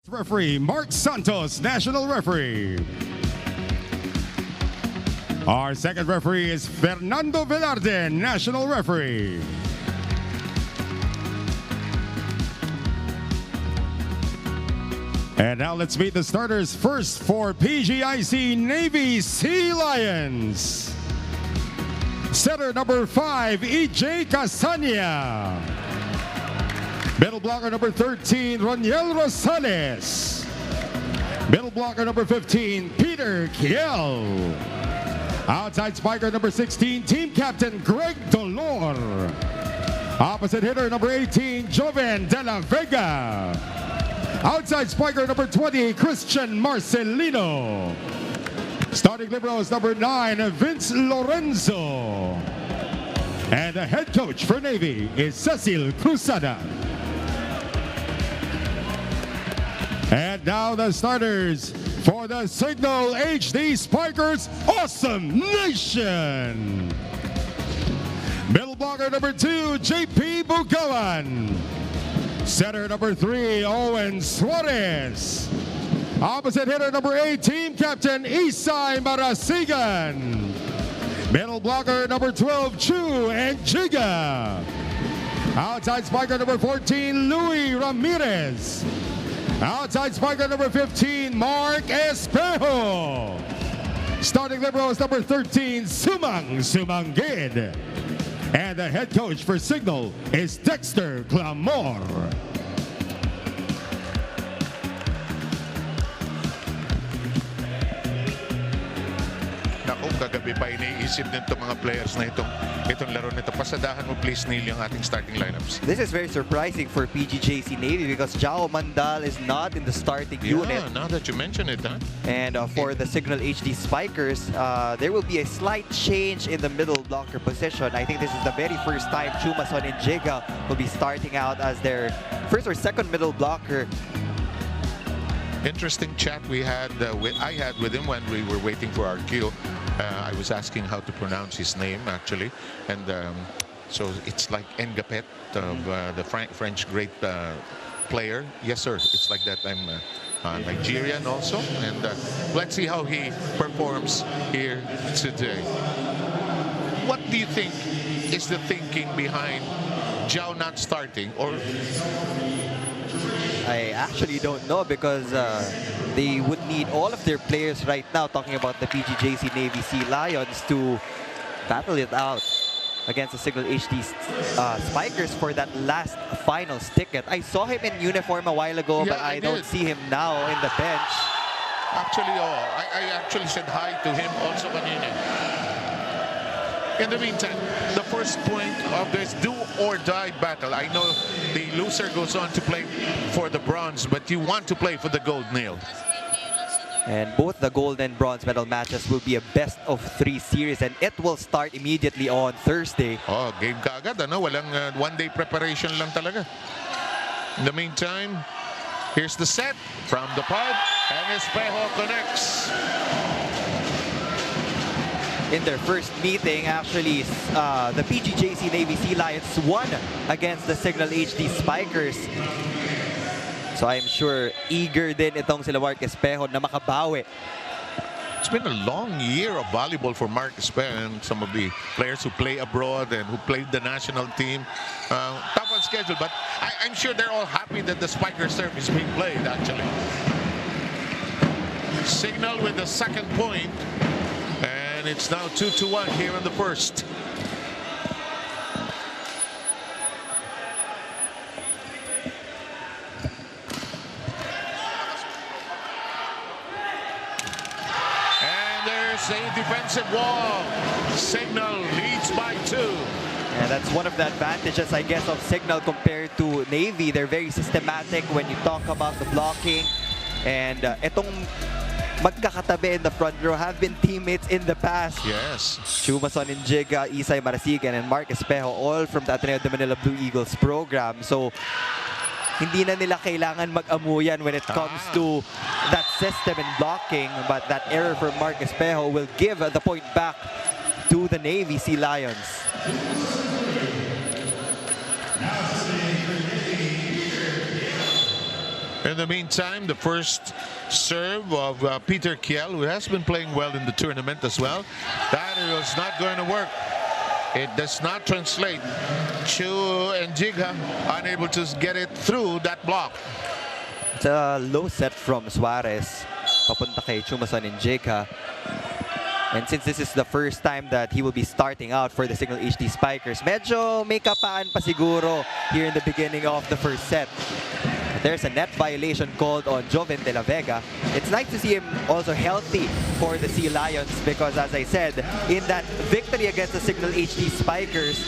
Referee Mark Santos, national referee. Our second referee is Fernando Velarde, national referee. And now let's meet the starters. First for PGJC Navy Sealions. Setter number 5, EJ Casania. Middle blocker number 13, Roniel Rosales. Middle blocker number 15, Peter Kiel. Outside spiker number 16, team captain Greg Dolor. Opposite hitter number 18, Joven De La Vega. Outside spiker number 20, Christian Marcelino. Starting liberos number 9, Vince Lorenzo. And the head coach for Navy is Cecil Cruzada. And now the starters for the Cignal HD Spikers Awesome Nation. Middle blocker number 2, JP Bugawan. Center number 3, Owen Suarez. Opposite hitter number 8, team captain Isay Marasigan. Middle blocker number 12, Chu and Jiga. Outside spiker number 14, Louis Ramirez. Outside spiker number 15, Mark Espejo. Starting liberos number 13, Sumang Sumangid. And the head coach for Cignal is Dexter Clamor. Naku, kagabi pa iniisip nito mga players na itong laro nito. Pasadahan mo please, Neil, yung ating starting lineups. This is very surprising for PGJC Navy because Jao Mandal is not in the starting unit. Now that you mention it, huh? And for the Cignal HD Spikers, there will be a slight change in the middle blocker position. I think this is the very first time Chumason and Jiga will be starting out as their first or second middle blocker. Interesting chat I had with him when we were waiting for our cue. I was asking how to pronounce his name actually, and so it's like Ngapet of the French great player. Yes, sir. It's like that. I'm Nigerian also, and let's see how he performs here today. What do you think is the thinking behind Jao not starting? Or I actually don't know because they would need all of their players right now, talking about the PGJC Navy Sealions, to battle it out against the Cignal HD Spikers for that last finals ticket. I saw him in uniform a while ago, but I don't see him now in the bench. Actually, I actually said hi to him also kanina. In the meantime, the first point of this do-or-die battle. I know the loser goes on to play for the bronze, but you want to play for the gold, Neil. And both the gold and bronze medal matches will be a best-of-3 series, and it will start immediately on Thursday. Oh, game ka agad, ano? Walang one-day preparation lang talaga. In the meantime, here's the set from the pod, and Espejo connects. In their first meeting, actually, the PGJC Navy Sealions won against the Cignal HD Spikers. So I'm sure eager din itong sila Mark Espejo na makabawi. It's been a long year of volleyball for Mark Espejo and some of the players who play abroad and who played the national team. Tough on schedule, but I'm sure they're all happy that the Spiker serve is being played, actually. Cignal with the second point. And it's now 2-1 here in the first. And there's a defensive wall. Cignal leads by 2. And that's one of the advantages, I guess, of Cignal compared to Navy. They're very systematic when you talk about the blocking. And itong magkakatabi in the front row have been teammates in the past. Yes. Chumason and Jiga, Isay Marasigan, and Mark Espejo, all from the Ateneo de Manila Blue Eagles program. So, hindi na nila kailangan mag-amuyan when it comes to that system and blocking. But that error from Mark Espejo will give the point back to the Navy Sealions. In In the meantime, the first serve of Peter Kiel, who has been playing well in the tournament as well. That was not going to work. It does not translate. Chu and Jigha unable to get it through that block. It's a low set from Suarez. Papunta kay Chumason and Jigha. And since this is the first time that he will be starting out for the Cignal HD Spikers, medyo may kapaan pa siguro here in the beginning of the first set. There's a net violation called on Joven de la Vega. It's nice to see him also healthy for the Sea Lions because, as I said, in that victory against the Cignal HD Spikers,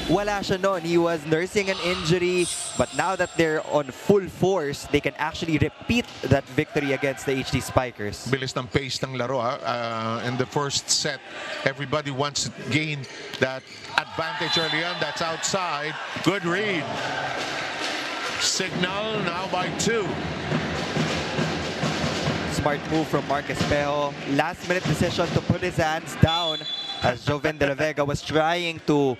wala siya noon. He was nursing an injury, but now that they're on full force, they can actually repeat that victory against the HD Spikers. Bilis ng pace ng laro. In the first set, everybody wants to gain that advantage early on. That's outside. Good read. Cignal now by 2. Smart move from Mark Espejo. Last minute decision to put his hands down as Joven de la Vega was trying to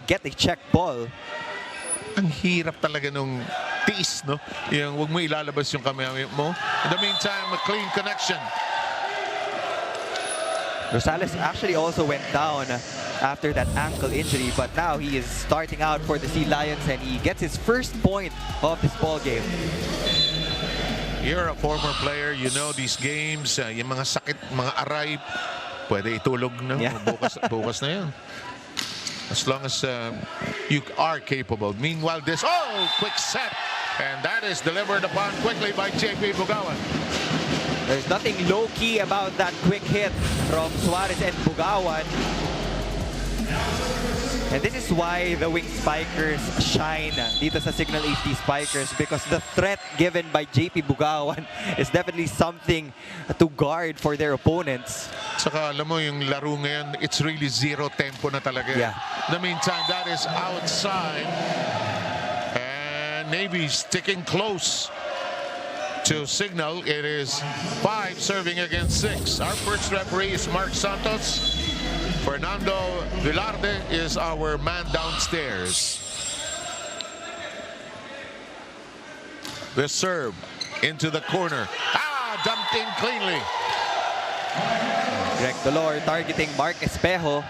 get a check ball. Ang hirap talaga nung tiis, no? Yung huwag mo ilalabas yung kamay mo. In the meantime, a clean connection. Rosales actually also went down after that ankle injury, but now he is starting out for the Sea Lions and he gets his first point of this ball game. You're a former player, you know these games, yung mga sakit, mga aray, pwede itulog na. Yeah. Bukas na yan. As long as you are capable. Meanwhile, this, quick set. And that is delivered upon quickly by JP Bugawan. There's nothing low-key about that quick hit from Suarez and Bugawan. And this is why the wing spikers shine dito sa Cignal HD Spikers, because the threat given by JP Bugawan is definitely something to guard for their opponents. Saka alam mo yung laro ngayon, it's really zero tempo na talaga. Yeah. In the meantime, that is outside. And Navy sticking close to Cignal. It is 5 serving against 6. Our first referee is Mark Santos. Fernando Villarde is our man downstairs. The serve into the corner. Dumped in cleanly. Greg Dolor targeting Mark Espejo.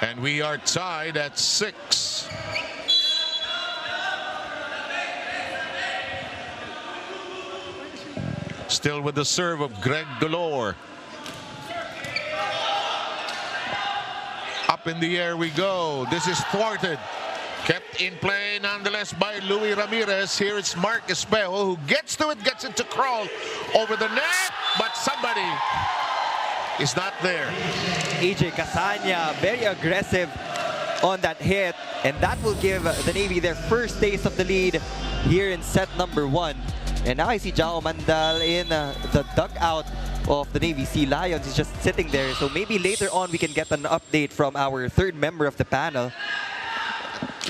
And we are tied at 6. Still with the serve of Greg Dolor. Up in the air we go. This is thwarted. Kept in play nonetheless by Louis Ramirez. Here it's Mark Espejo who gets to it, gets it to crawl over the net, but somebody is not there. AJ Casanya, very aggressive on that hit, and that will give the Navy their first taste of the lead here in set number 1. And now I see Jao Mandal in the dugout of the Navy Sea Lions. He's just sitting there, so maybe later on we can get an update from our third member of the panel.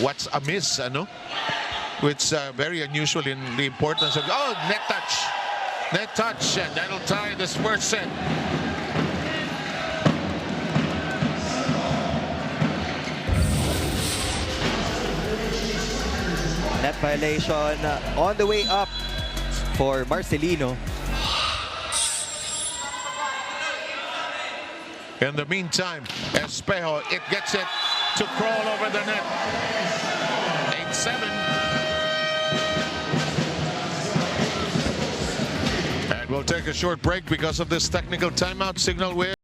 What's amiss, ano? It's very unusual in the importance of, net touch. Net touch, and that'll tie this first set. Net violation on the way up for Marcelino. In the meantime, Espejo, it gets it to crawl over the net. 8-7. And we'll take a short break because of this technical timeout signal with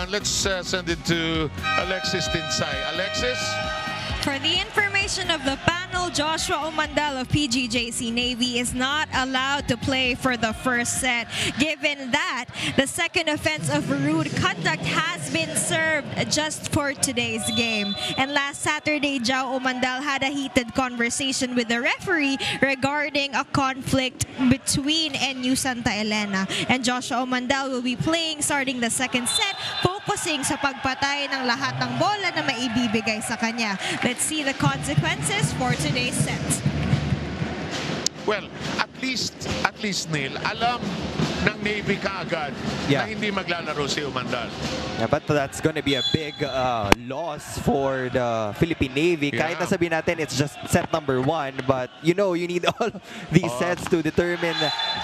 Let's send it to Alexis Tinsay. Alexis? For the information of the panel, Joshua Umandal of PGJC Navy is not allowed to play for the first set, given that the second offense of rude conduct has been served just for today's game. And last Saturday, Jao Umandal had a heated conversation with the referee regarding a conflict between NU Santa Elena. And Joshua Umandal will be playing starting the second set, focusing sa pagpatay ng lahat ng bola na maibibigay sa kanya. Let's see the consequences for today's set. Well, at least Neil, alam ng Navy kaagad na hindi maglalaro si Umandal. Yeah, but that's going to be a big loss for the Philippine Navy. Kahit na sabihin natin it's just set number 1, but you know you need all these sets to determine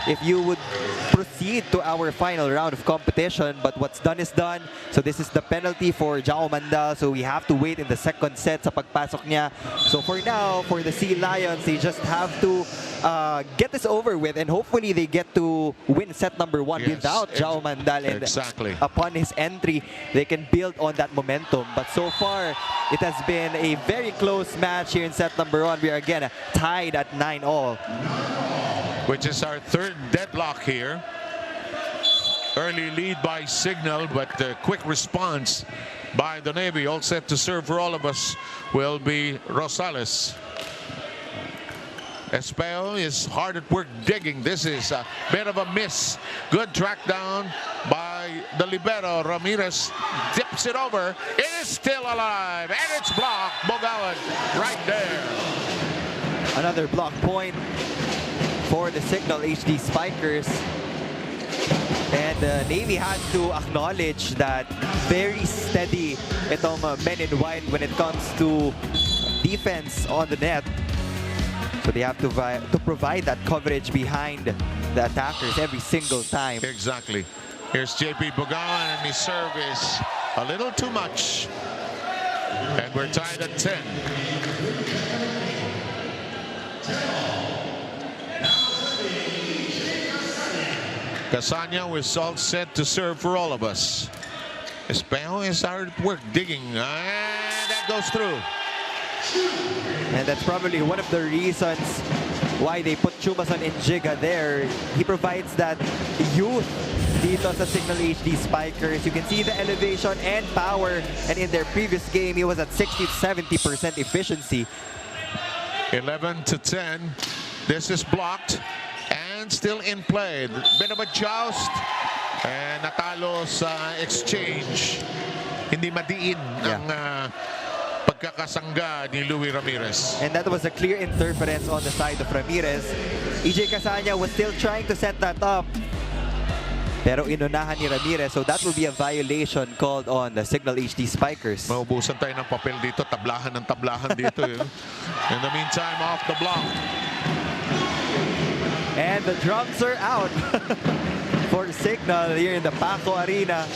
if you would proceed to our final round of competition. But what's done is done. So this is the penalty for Jao Mandal. So we have to wait in the second set sa pagpasok niya. So for now, for the Sea Lions, they just have to get this over with, and hopefully they get to win set number 1 without Jao Mandal. And upon his entry, they can build on that momentum. But so far, it has been a very close match here in set number 1. We are again tied at 9-all. Which is our third deadlock here. Early lead by Cignal, but quick response by the Navy. All set to serve for all of us will be Rosales. Espeo is hard at work digging. This is a bit of a miss. Good track down by the libero. Ramirez dips it over. It is still alive, and it's blocked. Bogawan right there. Another block point for the Cignal HD Spikers. And the Navy has to acknowledge that very steady itong men in white when it comes to defense on the net. So they have to provide that coverage behind the attackers every single time. Exactly. Here's JP Bogawan, and his serve is a little too much. And we're tied at 10. Casanya was all set to serve for all of us. Espeo is hard at work digging, and that goes through. And that's probably one of the reasons why they put Chumason in Jiga there. He provides that youth dito sa Cignal HD Spikers. You can see the elevation and power. And in their previous game, he was at 60-70% efficiency. 11-10. This is blocked and still in play. Bit of a joust. And natalo sa exchange. Hindi madiin ang pagkakasangga ni Louie Ramirez. And that was a clear interference on the side of Ramirez. EJ Casanya was still trying to set that up. Pero inunahan ni Ramirez, so that will be a violation called on the Cignal HD Spikers. Maubusan tayo ng papel dito, tablahan ng tablahan dito. In the meantime, off the block. And the drums are out for Cignal here in the Paco Arena.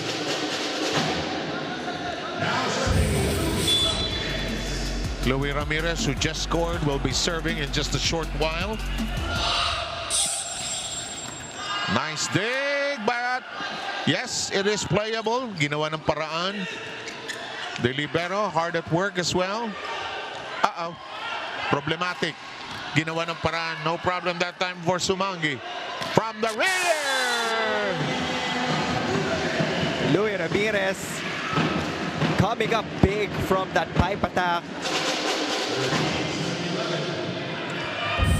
Louie Ramirez, who just scored, will be serving in just a short while. Nice dig, but yes, it is playable. Ginawa ng paraan. The libero, hard at work as well. Uh-oh. Problematic. Ginawa ng paraan. No problem that time for Sumangi. From the rear! Louie Ramirez coming up big from that pipe attack.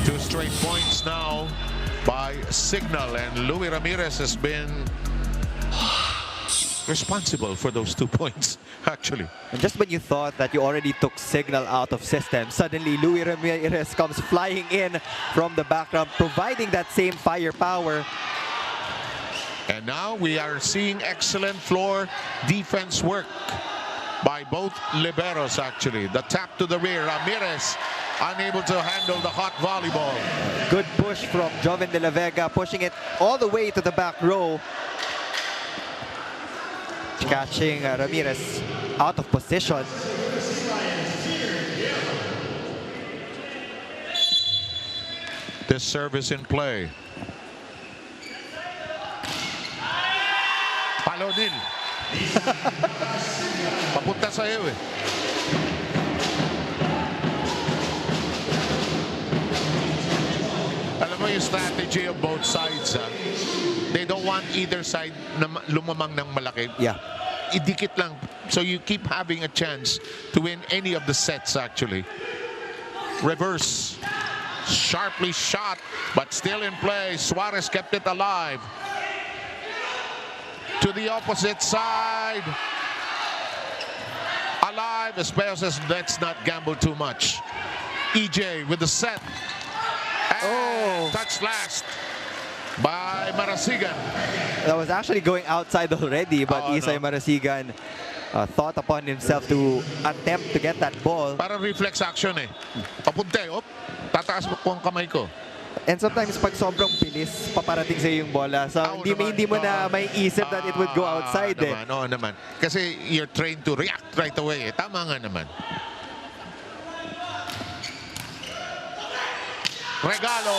2 straight points now by Cignal, and Louie Ramirez has been responsible for those 2 points, actually. And just when you thought that you already took Cignal out of system, suddenly Louie Ramirez comes flying in from the background, providing that same firepower. And now we are seeing excellent floor defense work by both liberos, actually. The tap to the rear. Ramirez unable to handle the hot volleyball. Good push from Joven de la Vega, pushing it all the way to the back row. Catching Ramirez out of position. This service in play. Palonil. Papunta sa'yo eh. Alam mo yung strategy of both sides, ha? They don't want either side na lumamang ng malaki. Yeah. Idikit lang. So you keep having a chance to win any of the sets, actually. Reverse. Sharply shot, but still in play. Suarez kept it alive. To the opposite side. Alive. Espejo says, let's not gamble too much. EJ with the set. And touch last by Marasigan. That was actually going outside already, but Isay Marasigan thought upon himself to attempt to get that ball. Para reflex action eh. Papunta eh. Tataas mo po ang kamay ko. And sometimes pag sobrang bilis, paparating sa'yo yung bola. So hindi mo na may isip that it would go outside eh. Oo naman. Kasi you're trained to react right away eh. Tama nga naman. Regalo.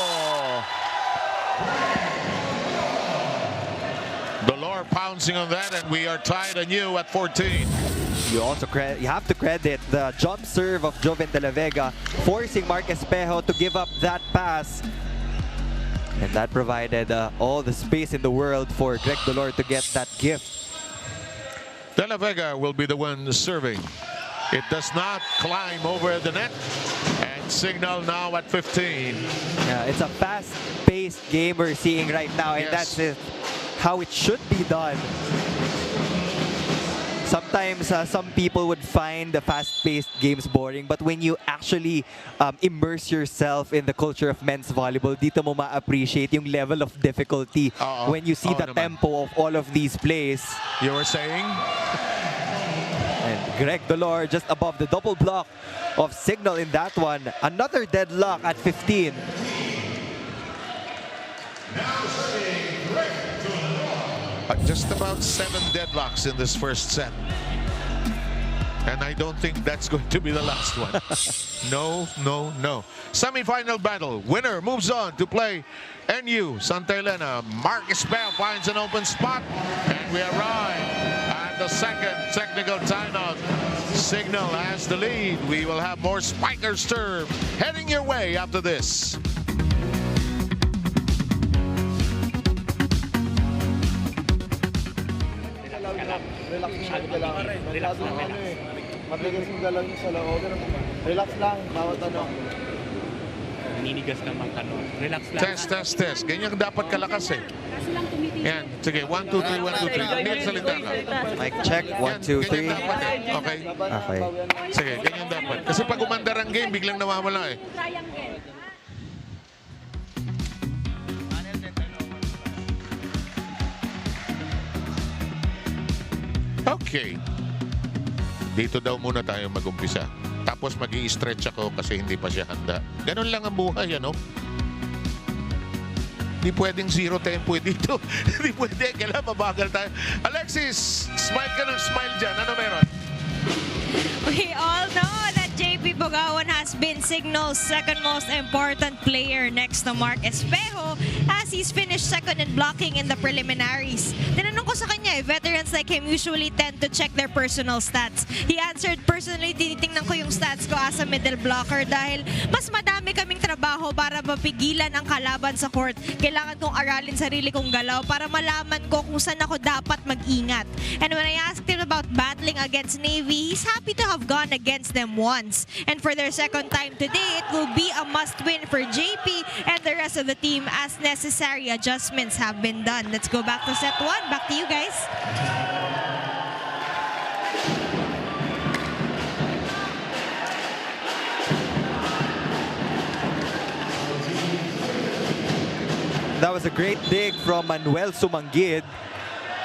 Dolor pouncing on that, and we are tied anew at 14. You have to credit the jump serve of Joven de la Vega, forcing Mark Espejo to give up that pass. And that provided all the space in the world for Greg Dolor to get that gift. De la Vega will be the one serving. It does not climb over the net. And Cignal now at 15. Yeah, it's a fast-paced game we're seeing right now, and that's how it should be done. Sometimes some people would find the fast-paced games boring, but when you actually immerse yourself in the culture of men's volleyball, dito mo ma-appreciate yung level of difficulty when you see the tempo of all of these plays. You were saying? And Greg Dolor just above the double block of Cignal in that one. Another deadlock at 15. Just about 7 deadlocks in this first set. And I don't think that's going to be the last one. No, no, no. Semi-final battle. Winner moves on to play NU Santa Elena. Mark Espejo finds an open spot. And we arrive at the second technical timeout. Cignal has the lead. We will have more Spikers serve heading your way after this. Relax lang, bawat ano. Ninigas naman tanong. Relax lang. Test. Ganyan dapat kalakas eh. Yan. Sige, 1, 2, 3, 1, 2, 3. Neil, salita ka. Mic check, 1, 2, 3. Ganyan dapat eh. Okay? Okay. Sige, ganyan dapat. Kasi pag umandar ang game, biglang nawawala eh. Okay. Dito daw muna tayo mag-umpisa. Tapos mag-i-stretch ako kasi hindi pa siya handa. Ganun lang ang buhay, ano? Hindi pwedeng zero tempo dito. Hindi pwede. Kailangan mabagal tayo. Alexis, smile ka ng smile dyan. Ano meron? We all know that JP Bogawan has been Cignal's second most important player next to Mark Espejo as he's finished second in blocking in the preliminaries. Tinanong ko sa kanya, veterans like him usually tend to check their personal stats. He answered, personally, tinitingnan ko yung stats ko as a middle blocker dahil mas madami kaming trabaho para mapigilan ang kalaban sa court. Kailangan kong aralin sarili kong galaw para malaman ko kung saan ako dapat mag-ingat. And when I asked him about battling against Navy, he's happy to have gone against them once. And for their second time today, it will be a must-win for JP and the rest of the team as necessary adjustments have been done. Let's go back to set 1. Back to you guys. That was a great dig from Manuel Sumanggid.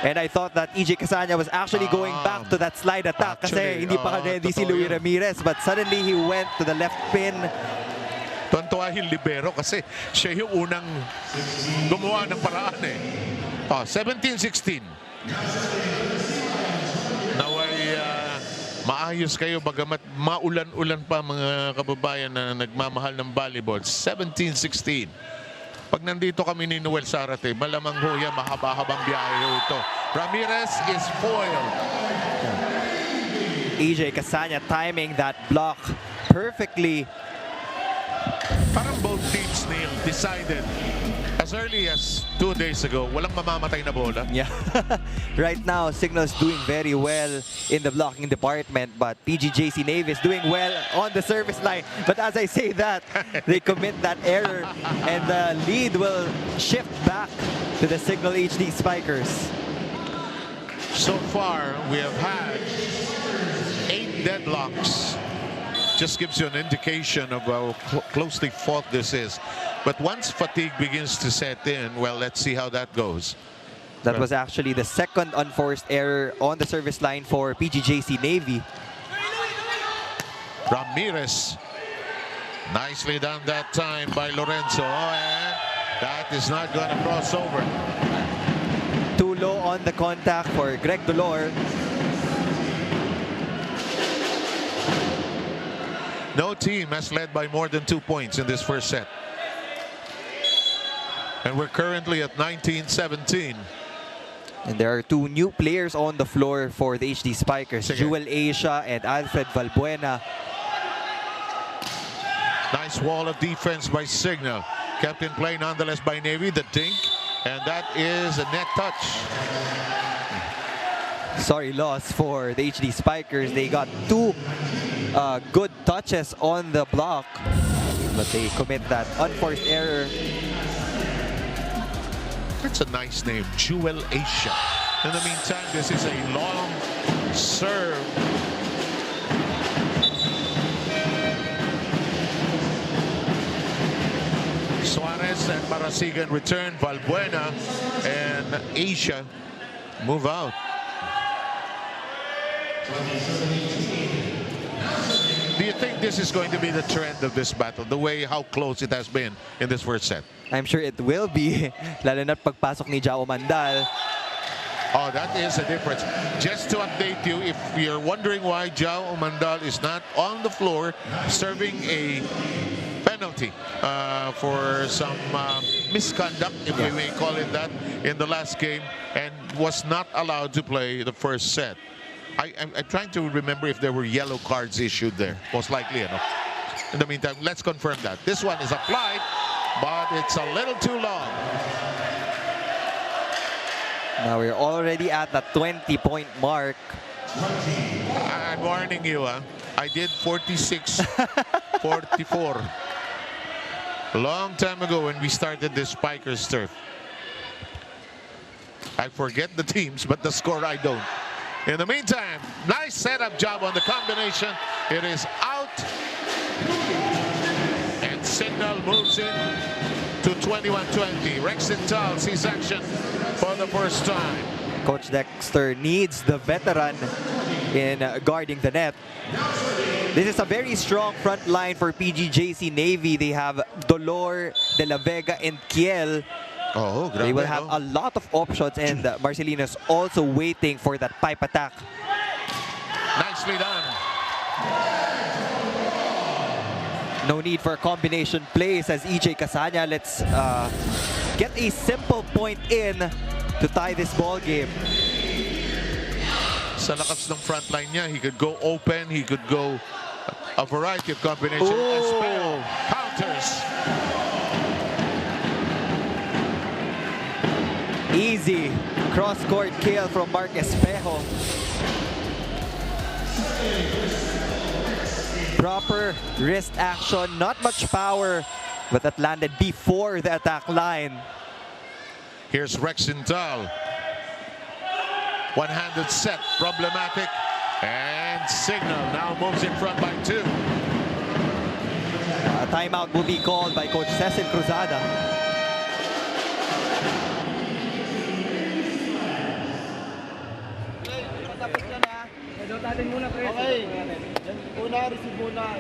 And I thought that EJ Casania was actually going back to that slide attack kasi hindi pa ready si Louie Ramirez, but suddenly he went to the left pin. Tuwan-tuwa yung libero kasi siya yung unang gumawa ng paraan eh. 17-16. Naway maayos kayo bagamat maulan-ulan pa mga kababayan na nagmamahal ng volleyball. 17-16. Pag nandito kami ni Noel Sarate, malamang ho yan, mahaba-habang biyahe ito. Ramirez is foiled. EJ Casania timing that block perfectly. Parang both teams, Neil, decided as early as 2 days ago, walang mamamatay na bola. Yeah. Right now, Cignal's doing very well in the blocking department, but PGJC Navy is doing well on the service line. But as I say that, they commit that error, and the lead will shift back to the Cignal HD Spikers. So far, we have had 8 deadlocks. Just gives you an indication of how closely fought this is. But once fatigue begins to set in, well, let's see how that goes. That was actually the second unforced error on the service line for PGJC Navy. Ramirez, nicely done that time by Lorenzo, and that is not going to cross over. Too low on the contact for Greg Dolor. No team has led by more than 2 points in this first set. And we're currently at 19-17. And there are 2 new players on the floor for the HD Spikers, Jewel Asia and Alfred Valbuena. Nice wall of defense by Cignal. Kept in play nonetheless by Navy, the dink, and that is a net touch. Sorry, loss for the HD Spikers. They got 2 good touches on the block, but they commit that unforced error. That's a nice name, Jewel Asia. In the meantime, this is a long serve. Suarez and Marasigan return. Valbuena and Asia move out. Do you think this is going to be the trend of this battle, the way how close it has been in this first set? I'm sure it will be, lalo na pagpasok ni Jao Mandal. Oh, that is a difference. Just to update you, if you're wondering why Jao Mandal is not on the floor serving a penalty for some misconduct, if we may call it that, in the last game, and was not allowed to play the first set. I'm trying to remember if there were yellow cards issued there. Most likely, you know. In the meantime, let's confirm that. This one is applied, but it's a little too long. Now we're already at the 20-point mark. I'm warning you, I did 46, 44. A long time ago when we started this Spikers turf. I forget the teams, but the score I don't. In the meantime, nice setup job on the combination. It is out. And Cignal moves in to 21-20. Rexenthal sees action for the first time. Coach Dexter needs the veteran in guarding the net. This is a very strong front line for PGJC Navy. They have Dolor, De La Vega, and Kiel. Oh, they will have a lot of options, and Marcelino's also waiting for that pipe attack. Nicely done. No need for combination plays as EJ Casania. Let's get a simple point in to tie this ball game. Sa lakas ng front line niya, he could go open, he could go a variety of combinations. Oh. Counters. Easy cross-court kill from Mark Espejo. Proper wrist action, not much power, but that landed before the attack line. Here's Rexenthal. One-handed set, problematic. And Cignal now moves in front by 2. A timeout will be called by Coach Cecil Cruzada. Okay. Una, receive muna.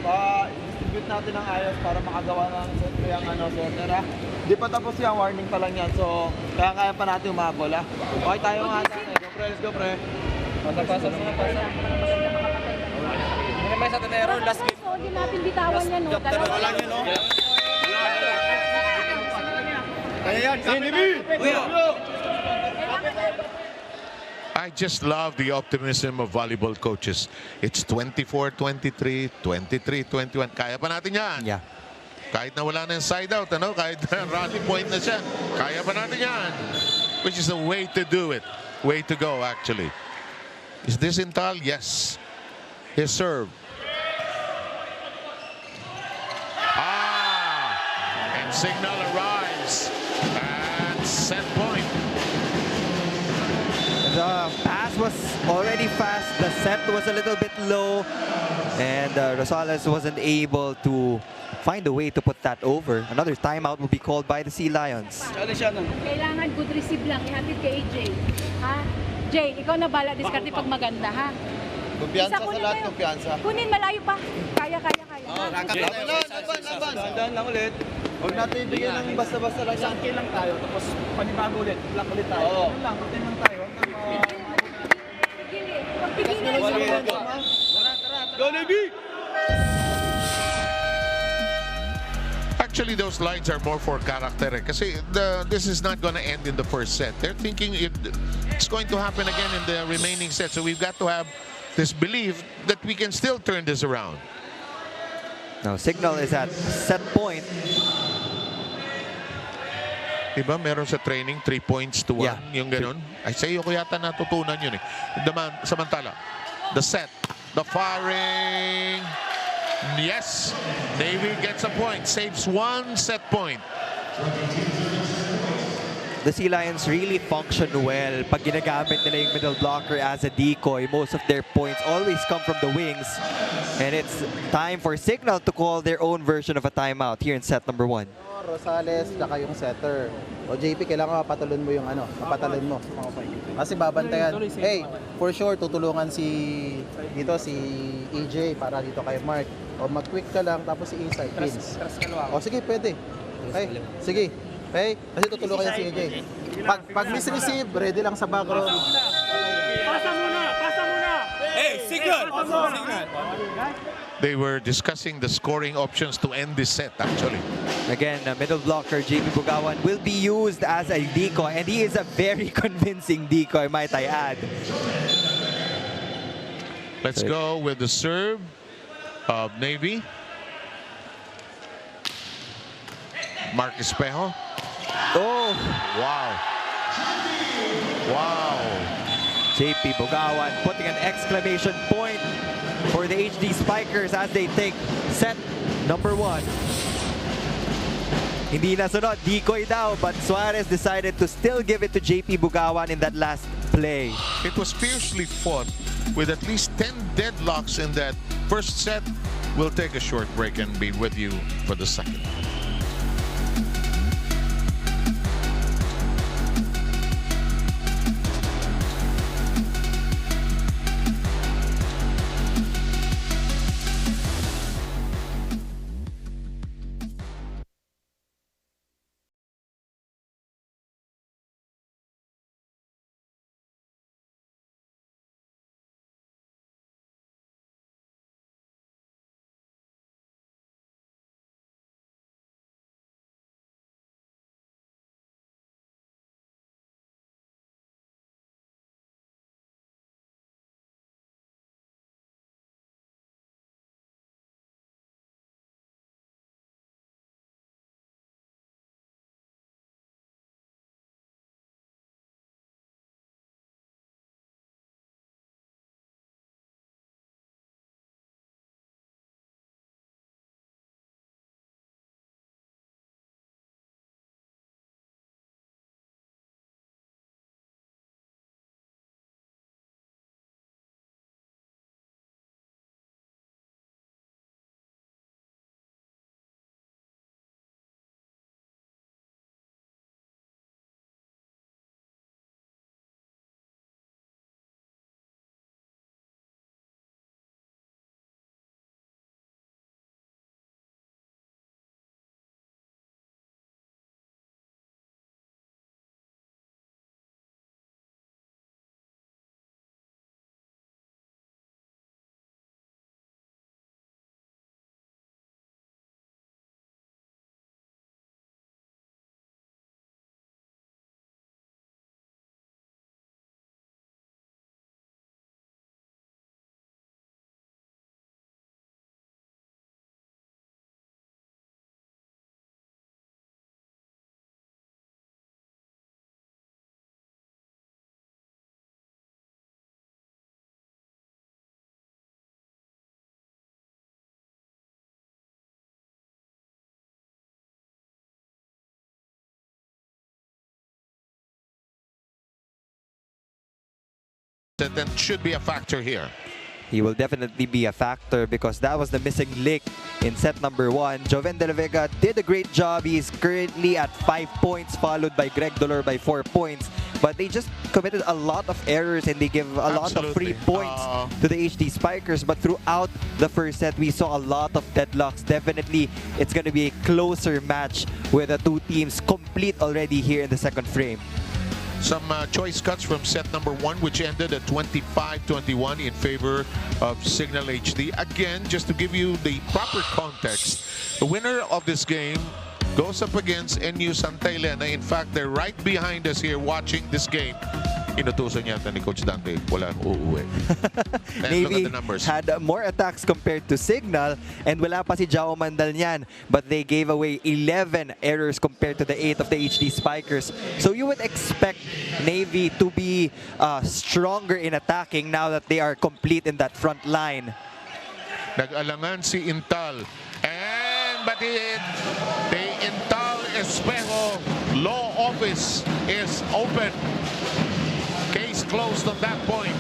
Pa-distribute natin ng ayos para makagawa ng center, ha? Di pa tapos yan, warning pa lang yan. So, kaya pa natin umabol, ha? Okay tayo nga. Go, pre. Let's go, pre. Pasa. Hindi naman sa tenero, last game. Hindi natin bitawan yan, no? Dalawa lang yan, no? Kaya yan. Hey, Nimi! I just love the optimism of volleyball coaches. It's 24-23, 23-21. Kaya pa natin yan. Yeah. Kahit na wala na yung side out, ano? Kahit rally point na siya. Kaya pa natin yan. Which is the way to do it. Way to go, actually. Is this Intal? Yes. His serve. And Cignal arrives. And set point. The pass was already fast. The set was a little bit low. And Rosales wasn't able to find a way to put that over. Another timeout will be called by the Sea Lions. Kailangan good receive lang. Ihatid kay AJ. Ha? Jay, ikaw na bala diskarte pag maganda, ha? Kumpiyansa Isa, sa kunin lahat, mo yun. kumpiyansa. Kunin, malayo pa. Kaya. Dahan lang ulit. Huwag natin ibigay ng basta-basta lang. Isang kill lang tayo, tapos panibago ulit. Block ulit tayo. Oo. Lang, routine lang tayo. Pagpigilin. Go, Navy! Actually, those lines are more for character. Kasi this is not going to end in the first set. They're thinking it's going to happen again in the remaining set. So we've got to have this belief that we can still turn this around. Now, Cignal is at set point. Diba, meron sa training 3 points to 1, Yeah. yung ganun. Ay, sa iyo ko yata natutunan yun eh. Samantala, the set, the firing. Yes, Navy gets a point, saves 1 set point. The Sea Lions really function well pag ginagamit nila yung middle blocker as a decoy. Most of their points always come from the wings. And it's time for Cignal to call their own version of a timeout here in set number 1. Rosales, saka yung setter. O JP, kailangan mapatalon mo yung mapatalon mo. Kasi babantayan. Hey, for sure, tutulungan si EJ para dito kay Mark. O mag-quick ka lang, tapos si Isay, pins. O sige, pwede. Okay, sige. Okay, kasi tutulungan yan si EJ. Pag miss-receive, ready lang sa background. Pasa muna! Hey, Cignal! They were discussing the scoring options to end this set, actually. Again, middle blocker JP Bugawan will be used as a decoy. And he is a very convincing decoy, might I add. Let's go with the serve of Navy. Mark Espejo. Oh! Wow. Wow. JP Bugawan putting an exclamation point for the HD Spikers as they take set number 1. Hindi nasunod, decoy daw, but Suarez decided to still give it to JP Bugawan in that last play. It was fiercely fought with at least 10 deadlocks in that first set. We'll take a short break and be with you for the second. set and should be a factor here. He will definitely be a factor because that was the missing link in set number 1. Joven De La Vega did a great job. He's currently at 5 points, followed by Greg Dolor by 4 points. But they just committed a lot of errors and they give a lot of free points to the HD Spikers. But throughout the first set, we saw a lot of deadlocks. Definitely, it's going to be a closer match with the two teams complete already here in the second frame. Some choice cuts from set number 1, which ended at 25-21 in favor of Cignal HD. Again, just to give you the proper context, the winner of this game goes up against NU Santa Elena. In fact, they're right behind us here watching this game. Inutusan yata ni Coach Dante, wala uuwi. Navy had more attacks compared to Cignal, and wala pa si Jao Mandal niyan, but they gave away 11 errors compared to the 8 of the HD Spikers. So you would expect Navy to be stronger in attacking now that they are complete in that front line. Nag-alangan si Intal, but the Intal Espejo law office is open. Case closed on that point.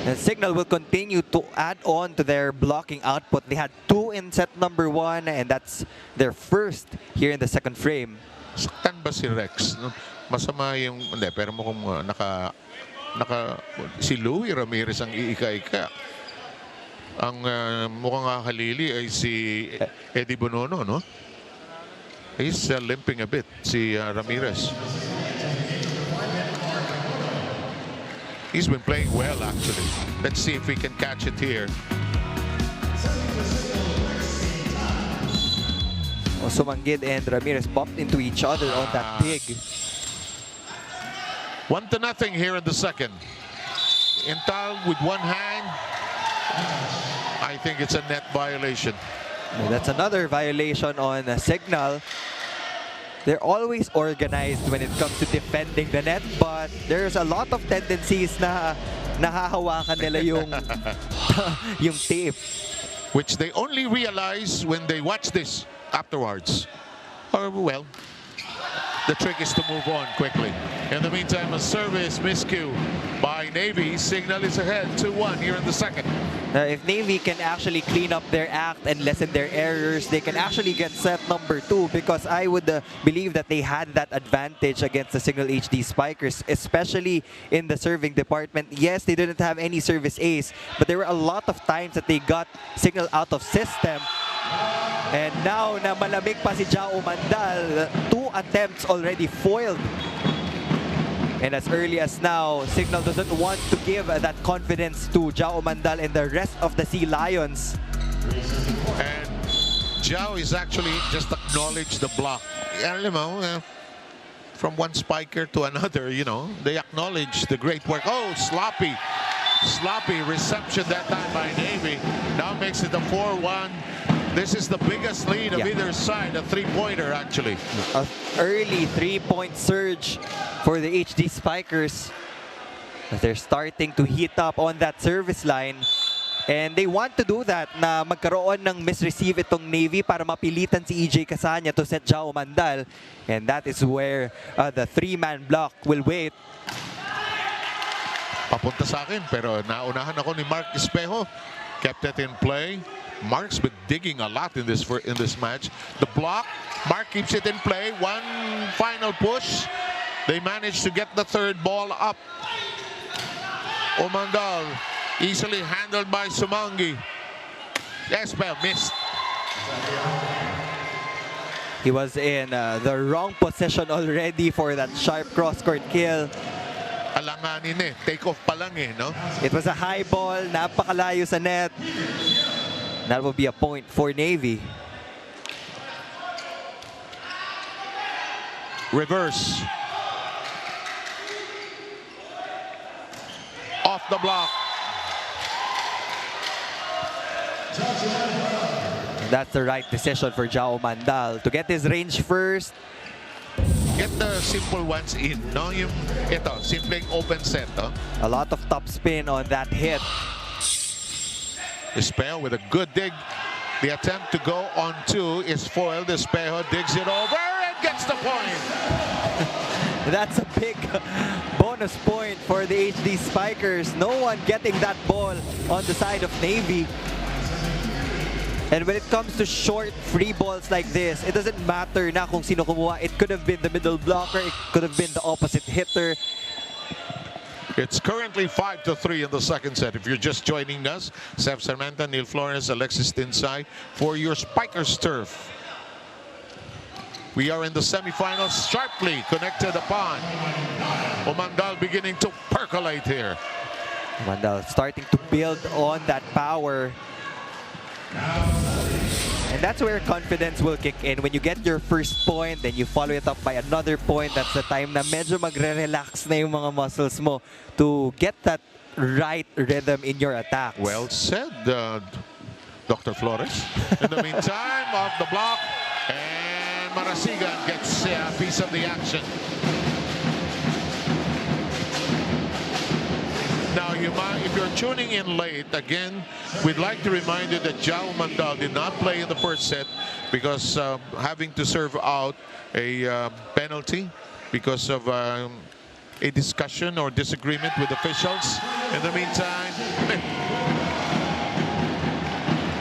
And Cignal will continue to add on to their blocking output. They had 2 in set number 1, and that's their first here in the second frame. Saktan ba si Rex? Masama yung... Hindi, pero mukhang si Louie Ramirez ang iika-ika. Ang mukhang kakalili ay si Eddie Bonono, no? He's limping a bit, si Ramirez. He's been playing well, actually. Let's see if we can catch it here. Sumanggid and Ramirez bumped into each other on that dig. 1-0 here in the second. Intal with one hand. I think it's a net violation. That's another violation on Cignal. They're always organized when it comes to defending the net, but there's a lot of tendencies na nahahawakan nila yung yung tape, which they only realize when they watch this afterwards. Or well, the trick is to move on quickly. In the meantime, a service miscue by Navy. Cignal is ahead 2-1 here in the second. If Navy can actually clean up their act and lessen their errors, they can actually get set number 2, because I would believe that they had that advantage against the Cignal HD Spikers, especially in the serving department. Yes, they didn't have any service ace, but there were a lot of times that they got Cignal out of system. And now na malamig pa si Jao Mandal, 2 attempts already foiled. And as early as now, Cignal doesn't want to give that confidence to Jao Mandal and the rest of the Sealions. And Jao is actually just acknowledged the block. From one spiker to another, they acknowledge the great work. Oh, sloppy reception that time by Navy. Now makes it a 4-1. This is the biggest lead of either side, a 3-pointer actually. An early 3-point surge for the HD Spikers. They're starting to heat up on that service line. And they want to do that, na magkaroon ng misreceive itong Navy para mapilitan si EJ Casanya to set Jao Mandal. And that is where the 3-man block will wait. Papunta sa akin, pero naunahan ako ni Mark Espejo. Kept it in play. Mark's been digging a lot in this match. The block, Mark keeps it in play. One final push. They managed to get the third ball up. Omandal easily handled by Sumangi. Espejo missed. He was in the wrong position already for that sharp cross-court kill. Alanganin take off pa lang no? It was a high ball, napakalayo sa net. That will be a point for Navy. Reverse. Off the block. That's the right decision for Jao Mandal to get his range first. Get the simple ones in, no? Ito, simpleng open set, no? A lot of top spin on that hit. Espejo with a good dig. The attempt to go on 2 is foiled. Espejo digs it over and gets the point. That's a big bonus point for the HD Spikers. No one getting that ball on the side of Navy. And when it comes to short free balls like this, it doesn't matter na kung sino kumuha. It could have been the middle blocker, it could have been the opposite hitter. It's currently 5-3 in the second set. If you're just joining us, Seb Sarmenta, Neil Flores, Alexis Tinsay for your Spikers turf. We are in the semifinals, sharply connected upon. Umandal beginning to percolate here. Umandal starting to build on that power. And that's where confidence will kick in. When you get your first point, then you follow it up by another point. That's the time na medyo magre-relax na yung mga muscles mo to get that right rhythm in your attacks. Well said, Dr. Flores. In the meantime, off the block, and Marasigan gets a piece of the action. Now, if you're tuning in late, again, we'd like to remind you that Jao Mandal did not play in the first set because having to serve out a penalty because of a discussion or disagreement with officials. In the meantime,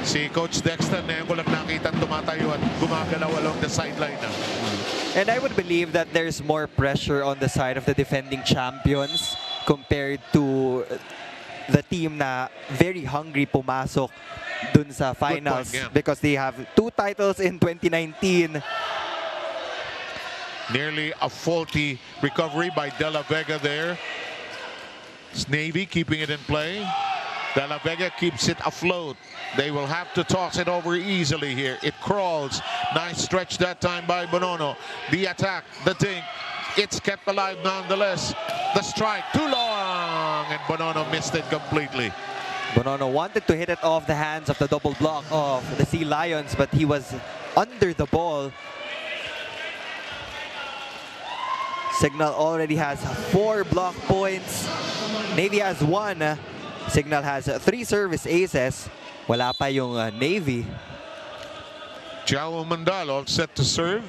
si Coach Dexter na ko lang nakita tumatayo at gumagalaw along the sideline na. And I would believe that there's more pressure on the side of the defending champions compared to the team na very hungry pumasok dun sa finals because they have 2 titles in 2019. Nearly a faulty recovery by De La Vega there. It's Navy keeping it in play. De La Vega keeps it afloat. They will have to toss it over easily here. It crawls. Nice stretch that time by Bonono. The attack, the dink. It's kept alive nonetheless. The strike, too long, and Bonono missed it completely. Bonono wanted to hit it off the hands of the double block of the Sea Lions, but he was under the ball. Cignal already has 4 block points. Navy has 1. Cignal has 3 service aces. Wala pa yung Navy. Jao Mandal all set to serve.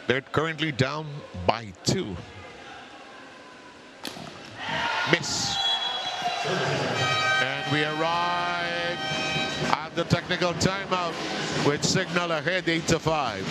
They're currently down by 2. Miss. And we arrive at the technical timeout with Cignal ahead 8-5.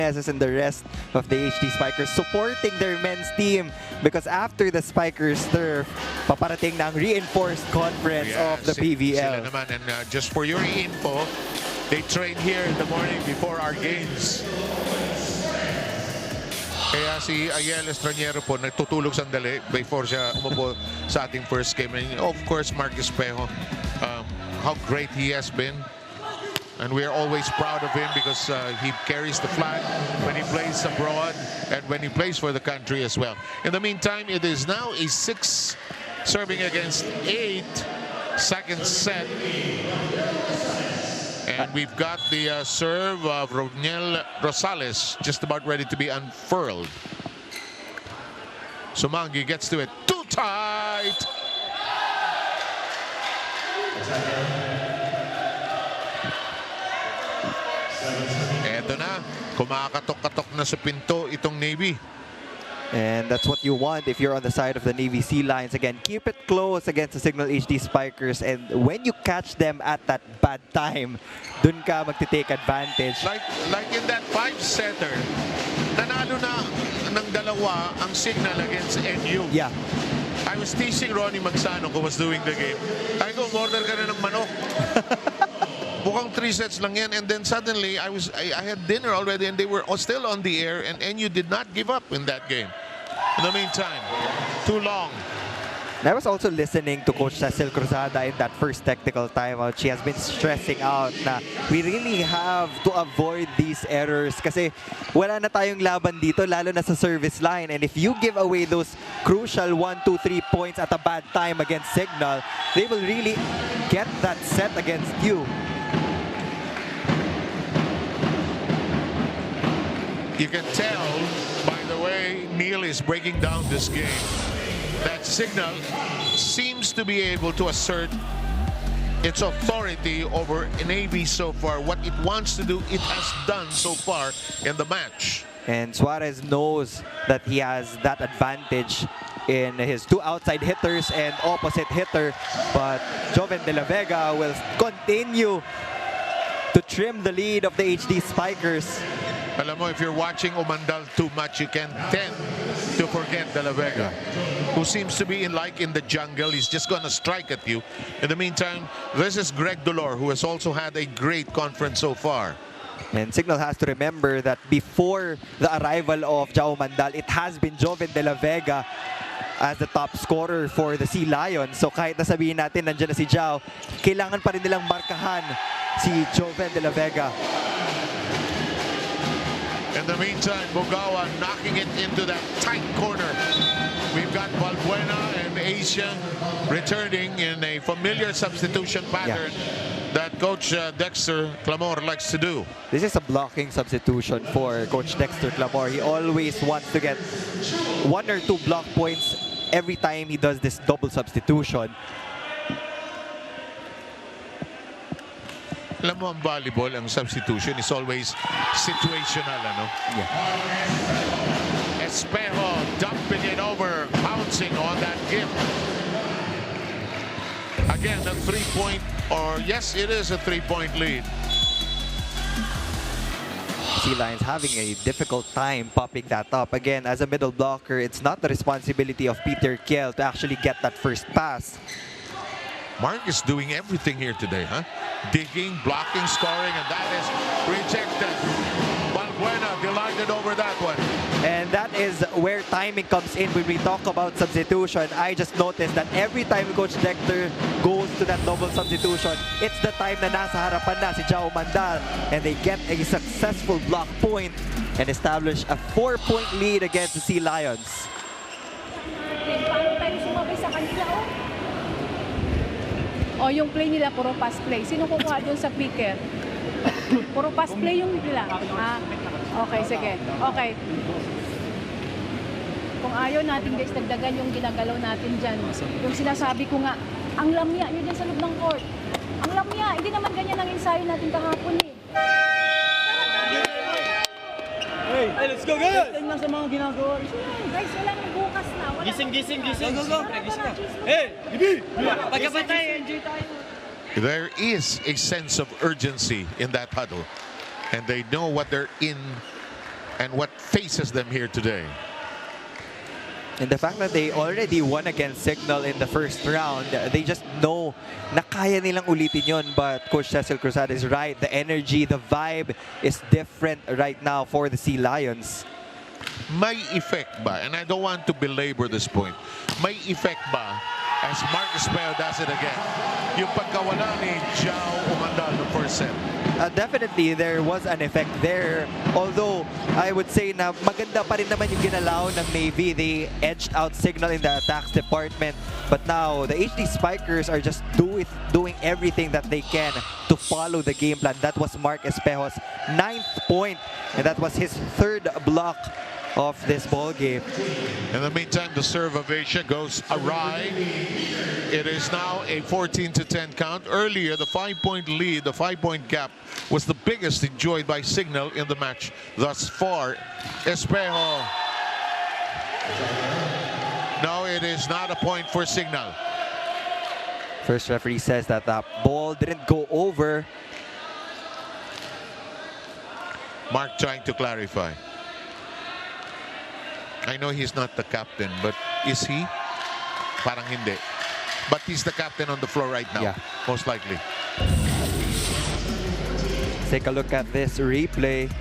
And the rest of the HD Spikers supporting their men's team because after the Spikers turf, paparating ng reinforced conference of the PVL. Sila naman, and just for your info, they train here in the morning before our games. Kaya si Ayel Estraniero po nagtutulog sandali before siya umupo sa ating first game. And of course, Mark Espejo, how great he has been. And we are always proud of him because he carries the flag when he plays abroad and when he plays for the country as well. In the meantime, it is now a 6 serving against 8 second set. And we've got the serve of Roniel Rosales just about ready to be unfurled. Sumangi gets to it. Too tight! Eto na, kumakatok-katok na sa pinto itong Navy. And that's what you want if you're on the side of the Navy Sea Lions. Again, keep it close against the Cignal HD Spikers. And when you catch them at that bad time, dun ka magti-take advantage. Like in that 5-setter, nanalo na ng 2 ang Cignal against NU. Yeah. I was teasing Ronnie Magsano who was doing the game. I go, order ka na ng manok. Mukhang 3 sets lang yan. And then suddenly, I had dinner already and they were still on the air and NU did not give up in that game. In the meantime, too long. And I was also listening to Coach Cecil Cruzada in that first technical timeout. She has been stressing out na we really have to avoid these errors kasi wala na tayong laban dito, lalo na sa service line. And if you give away those crucial 1, 2, 3 points at a bad time against Cignal, they will really get that set against you. You can tell by the way Neil is breaking down this game that Cignal seems to be able to assert its authority over Navy so far. What it wants to do, it has done so far in the match. And Suarez knows that he has that advantage in his 2 outside hitters and opposite hitter. But Joven de la Vega will continue to trim the lead of the HD Spikers. Alam mo, if you're watching Umandal too much, you can tend to forget De La Vega, who seems to be in the jungle. He's just going to strike at you. In the meantime, this is Greg Dolor, who has also had a great conference so far. And Cignal has to remember that before the arrival of Jao Mandal, it has been Joven de la Vega as the top scorer for the Sea Lions. So kahit nasabihin natin nandiyan na si Jao, kailangan pa rin nilang markahan si Joven de la Vega. In the meantime, Bugawa knocking it into that tight corner. We've got Valbuena and Asia returning in a familiar substitution pattern that Coach Dexter Clamor likes to do. This is a blocking substitution for Coach Dexter Clamor. He always wants to get 1 or 2 block points every time he does this double substitution. Alam mo, ang volleyball, ang substitution is always situational, ano? Yeah. Espejo dumping it over, pouncing on that gift. Again, a 3-point, or yes, it is a 3-point lead. Sea Lions having a difficult time popping that up. Again, as a middle blocker, it's not the responsibility of Peter Kiel to actually get that first pass. Mark is doing everything here today, huh? Digging, blocking, scoring, and that is rejected. Valbuena delighted over that one. And that is where timing comes in when we talk about substitution. I just noticed that every time Coach Dexter goes to that double substitution, it's the time na nasa harapan na si Jao Mandal, and they get a successful block point and establish a 4-point lead against the Sea Lions. Paano tayo sumabay sa kanila, O yung play nila, puro pass play. Sino kukuha doon sa picker? Puro pass play yung nila. Okay, sige. Okay. Kung ayaw natin guys, dagdagan yung ginagalaw natin dyan. Yung sinasabi ko nga, ang lamya yun dyan sa loob ng court. Ang lamya, hindi naman ganyan ang ensayo natin kahapon eh. Hey, let's go guys! Tingnan sa mga ginagawa. Guys, wala nang bukas na. Gising. Go. Hey, Bibi! Pagkabantay, enjoy tayo. There is a sense of urgency in that huddle, and they know what they're in and what faces them here today. And the fact that they already won against Cignal in the first round, they just know na kaya nilang ulitin yun. But Coach Cecil Cruzada is right. The energy, the vibe is different right now for the Sea Lions. May effect ba, and I don't want to belabor this point, may effect ba as Marcus Espejo does it again, yung pagkawala ni Jao Umandal the first set? Definitely, there was an effect there. Although, I would say na maganda pa rin naman yung ginalaw ng Navy. They edged out Cignal in the attacks department. But now, the HD Spikers are just doing everything that they can to follow the game plan. That was Mark Espejo's 9th point, and that was his 3rd block of this ball game. In the meantime, the serve of Asia goes awry. It is now a 14-10 count. Earlier, the 5-point lead, the 5-point gap, was the biggest enjoyed by Cignal in the match thus far. Espejo. No, it is not a point for Cignal. First referee says that the ball didn't go over. Mark trying to clarify. I know he's not the captain, but is he? parang hindi. But he's the captain on the floor right now, Yeah. most likely. Take a look at this replay.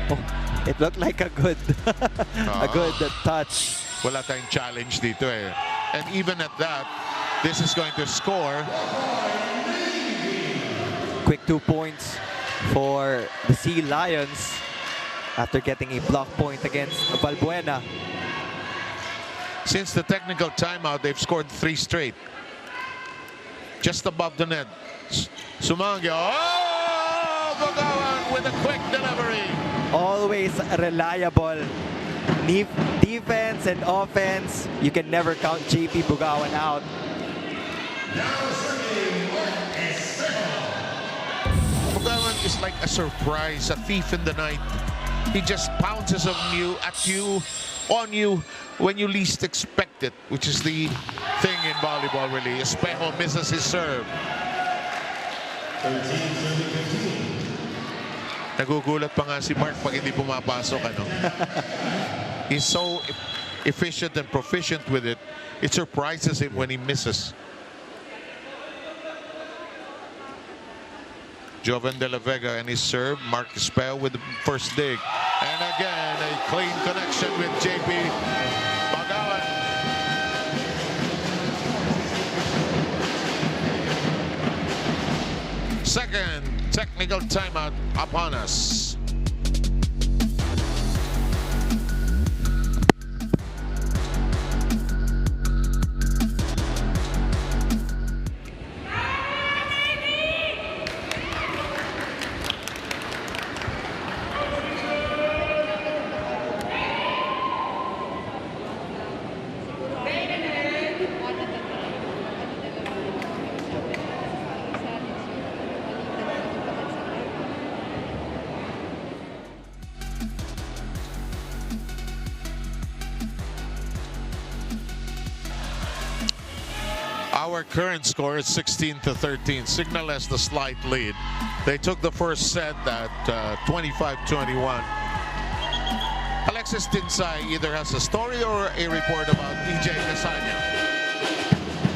Oh, it looked like a good a good touch. Wala tayong challenge dito eh. And even at that, this is going to score. Quick 2 points for the Sea Lions after getting a block point against Valbuena. Since the technical timeout, they've scored 3 straight. Just above the net. Sumangyo. Oh! Bagawan with a quick delivery. Always reliable. Defense and offense. You can never count JP Bugawan out. Bagawan is like a surprise, a thief in the night. He just pounces on you, when you least expect it, which is the thing in volleyball really. Espejo misses his serve. Nagugulat pa nga si Mark pag hindi pumapasok, ano. He's so efficient and proficient with it. It surprises him when he misses. Joven de la Vega and his serve. Mark Espejo with the first dig. And again, a clean connection with JP Bagawan. Second technical timeout upon us. Our current score is 16-13. Cignal has the slight lead. They took the first set at 25-21. Alexis Tinsay either has a story or a report about EJ Casanya.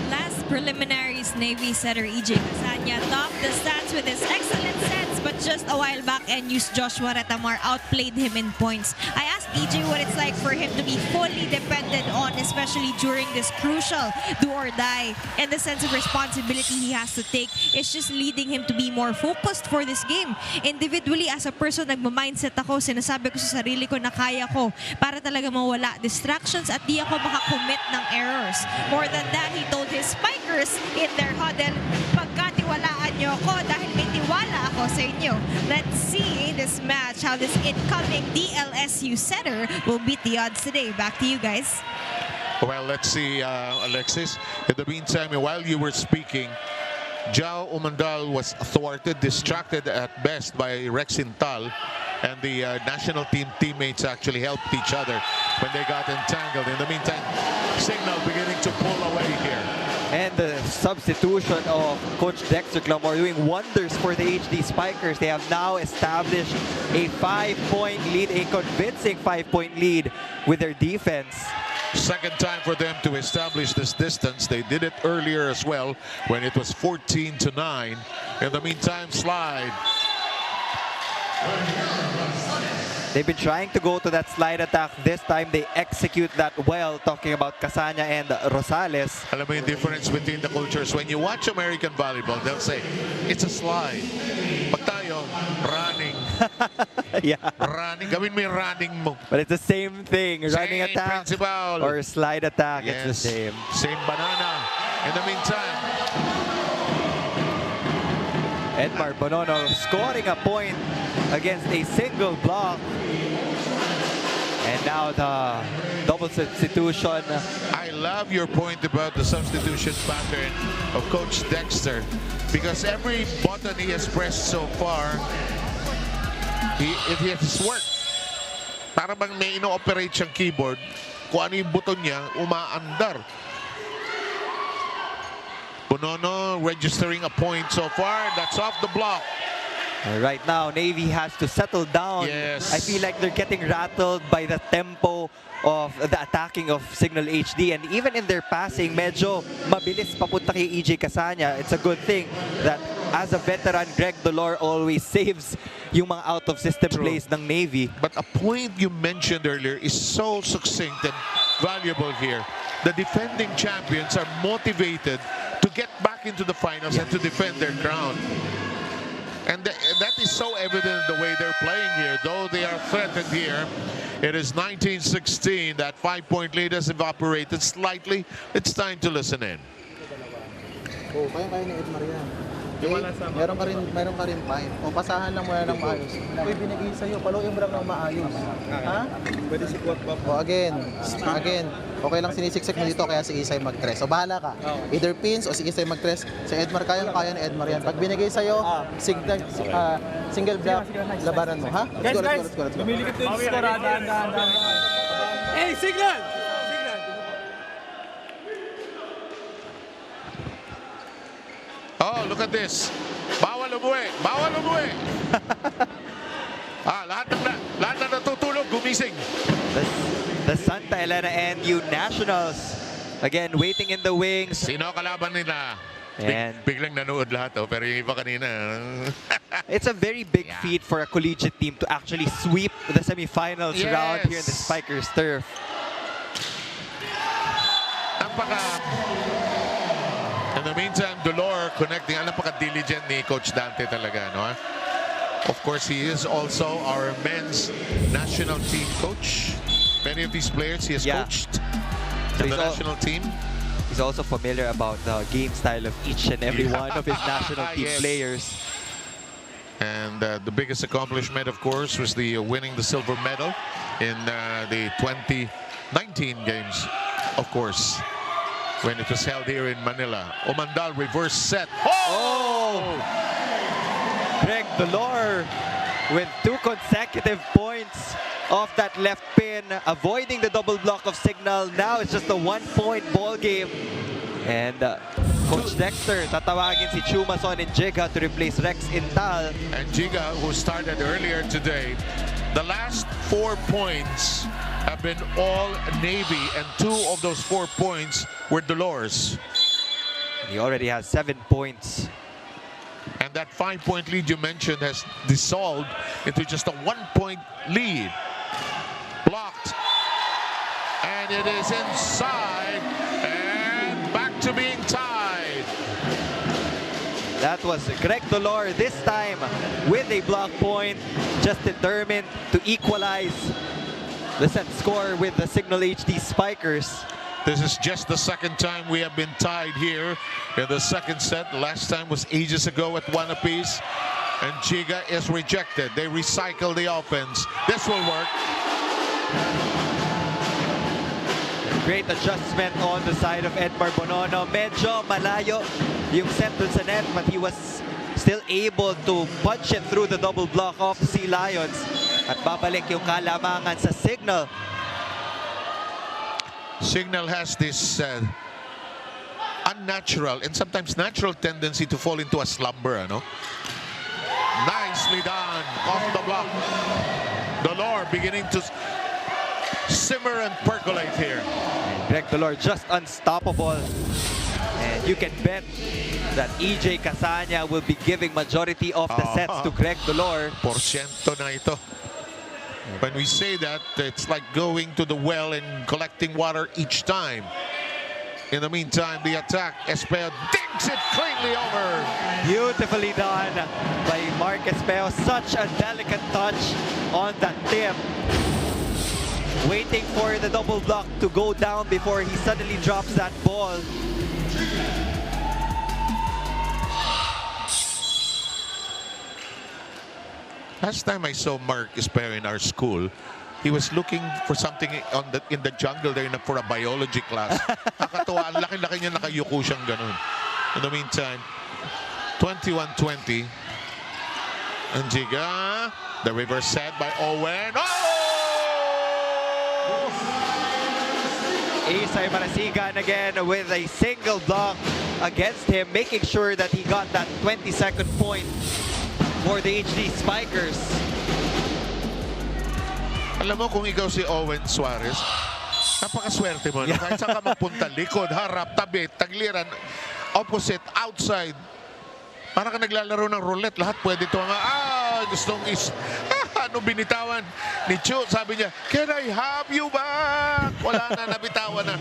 Last preliminaries, Navy setter EJ Casanya topped the stats with his excellent sets, but just a while back, NU's Joshua Retamar outplayed him in points. I asked EJ what it's like for him to be fully depended on, especially during this crucial do or die, and the sense of responsibility he has to take is just leading him to be more focused for this game. Individually, as a person, nagma-mindset ako, sinasabi ko sa sarili ko na kaya ko para talaga mawala distractions at di ako makakommit ng errors. More than that, he told his spikers in their huddle, pagkatiwalaan nyo ako dahil may tiwala ako sa inyo. Let's see this match, how this incoming DLSU setter will beat the odds today. Back to you guys. Well, let's see, Alexis. In the meantime, while you were speaking, Jao Umandal was thwarted, distracted at best by Rex Intal, and the national team teammates actually helped each other when they got entangled. In the meantime, Cignal beginning to pull away here. And the substitution of Coach Dexter Clamore doing wonders for the HD Spikers. They have now established a 5-point lead, a convincing 5-point lead with their defense. Second time for them to establish this distance. They did it earlier as well when it was 14-9. In the meantime, slide. They've been trying to go to that slide attack. This time they execute that well, talking about Casanya and Rosales. Alam mo yung difference between the cultures. When you watch American volleyball, they'll say, it's a slide. Pag tayo, running. Yeah. Running. Gawin mo yung running mo. But it's the same thing. Running Same attack principle. or slide attack. Yes. It's the same. Same banana. In the meantime, Edmar Bonono scoring a point against a single block. And now the double substitution. I love your point about the substitution pattern of Coach Dexter, because every button he has pressed so far, it has worked. Para bang may ino-operate siyang keyboard, kung ano yung button niya, umaandar. Bonono registering a point so far. That's off the block. Right now, Navy has to settle down. Yes. I feel like they're getting rattled by the tempo of the attacking of Cignal HD, and even in their passing, medyo mabilis papunta kay EJ Casania. It's a good thing that as a veteran, Greg Dolor always saves yung mga out-of-system plays ng Navy. But a point you mentioned earlier is so succinct and valuable here. The defending champions are motivated to get back into the finals and to defend their ground. And that is so evident in the way they're playing here. Though they are threatened here, it is 19-16. That 5-point lead has evaporated slightly. It's time to listen in. Oh, kaya ni Edmar yan. Meron ka rin fight. O pasahan lang muna ng maayos. Uy, binigay sa'yo. Paluin mo lang ng maayos. Ha? Pwede si Kwak pa. O again. Okay lang sinisiksik mo dito kaya si Isay mag-tres. O bahala ka. Either pins o si Isay mag-tres. Si Edmar kaya ni Edmar yan. Pag binigay sa'yo, single block, labanan mo. Ha? Guys, Let's go. lumilikot yung score. Dahan. Hey, Cignal! Oh, look at this. Bawal umuwi. Lahat na natutulog, gumising. The Santa Elena NU Nationals, again, waiting in the wings. Sino kalaban nila? And Biglang nanood lahat, pero yung iba kanina. it's a very big feat for a collegiate team to actually sweep the semifinals round here in the Spikers turf. In the meantime, Dolor connecting. Napaka-diligent ni Coach Dante talaga, no? Of course, he is also our men's national team coach. Many of these players he has coached in the national team. He's also familiar about the game style of each and every one of his national team players. And the biggest accomplishment, of course, was the winning the silver medal in the 2019 games, of course, when it was held here in Manila. Umandal reverse set. Oh! Greg Dolor with 2 consecutive points off that left pin, avoiding the double block of Cignal. Now it's just a 1-point ball game. And Coach Dexter tatawagin si Chumason and Jiga to replace Rex Intal. And Jiga, who started earlier today, the last 4 points have been all Navy, and 2 of those 4 points were Dolor's. He already has 7 points. And that 5-point lead you mentioned has dissolved into just a 1-point lead. Blocked. And it is inside. And back to being tied. That was Greg Dolor this time with a block point, just determined to equalize the set score with the Cignal HD Spikers. This is just the second time we have been tied here in the second set. The last time was ages ago at 1 apiece. And Jiga is rejected. They recycle the offense. This will work. Great adjustment on the side of Edmar Bonono. Medyo malayo yung set dun sa net, but he was still able to punch it through the double block of the Sea Lions. At babalik yung kalamangan sa Cignal. Cignal has this unnatural and sometimes natural tendency to fall into a slumber, no? Nicely done off the block. Dolor beginning to simmer and percolate here. And Greg Dolor just unstoppable. And you can bet that EJ Casania will be giving majority of the sets to Greg Dolor. Porsyento na ito. When we say that, it's like going to the well and collecting water each time. In the meantime, the attack, Espeo digs it cleanly over. Beautifully done by Mark Espeo. Such a delicate touch on that tip. Waiting for the double block to go down before he suddenly drops that ball. Last time I saw Mark Espeo in our school, he was looking for something in the jungle there for a biology class. Nakakatuwa, ang laki-laki niya, nakayuko siyang ganun. In the meantime, 21-20. And Jiga, the reverse set by Owen. Isay Marasigan again with a single block against him, making sure that he got that 22nd point. for the HD Spikers. Alam mo kung ikaw si Owen Suarez, napakaswerte mo. No? Kahit saan ka magpunta, likod, harap, tabi, tagliran, opposite, outside. Para ka naglalaro ng roulette, lahat pwede ito. Gustong ano binitawan ni Chu? Sabi niya, can I have you back? Wala na, nabitawan na.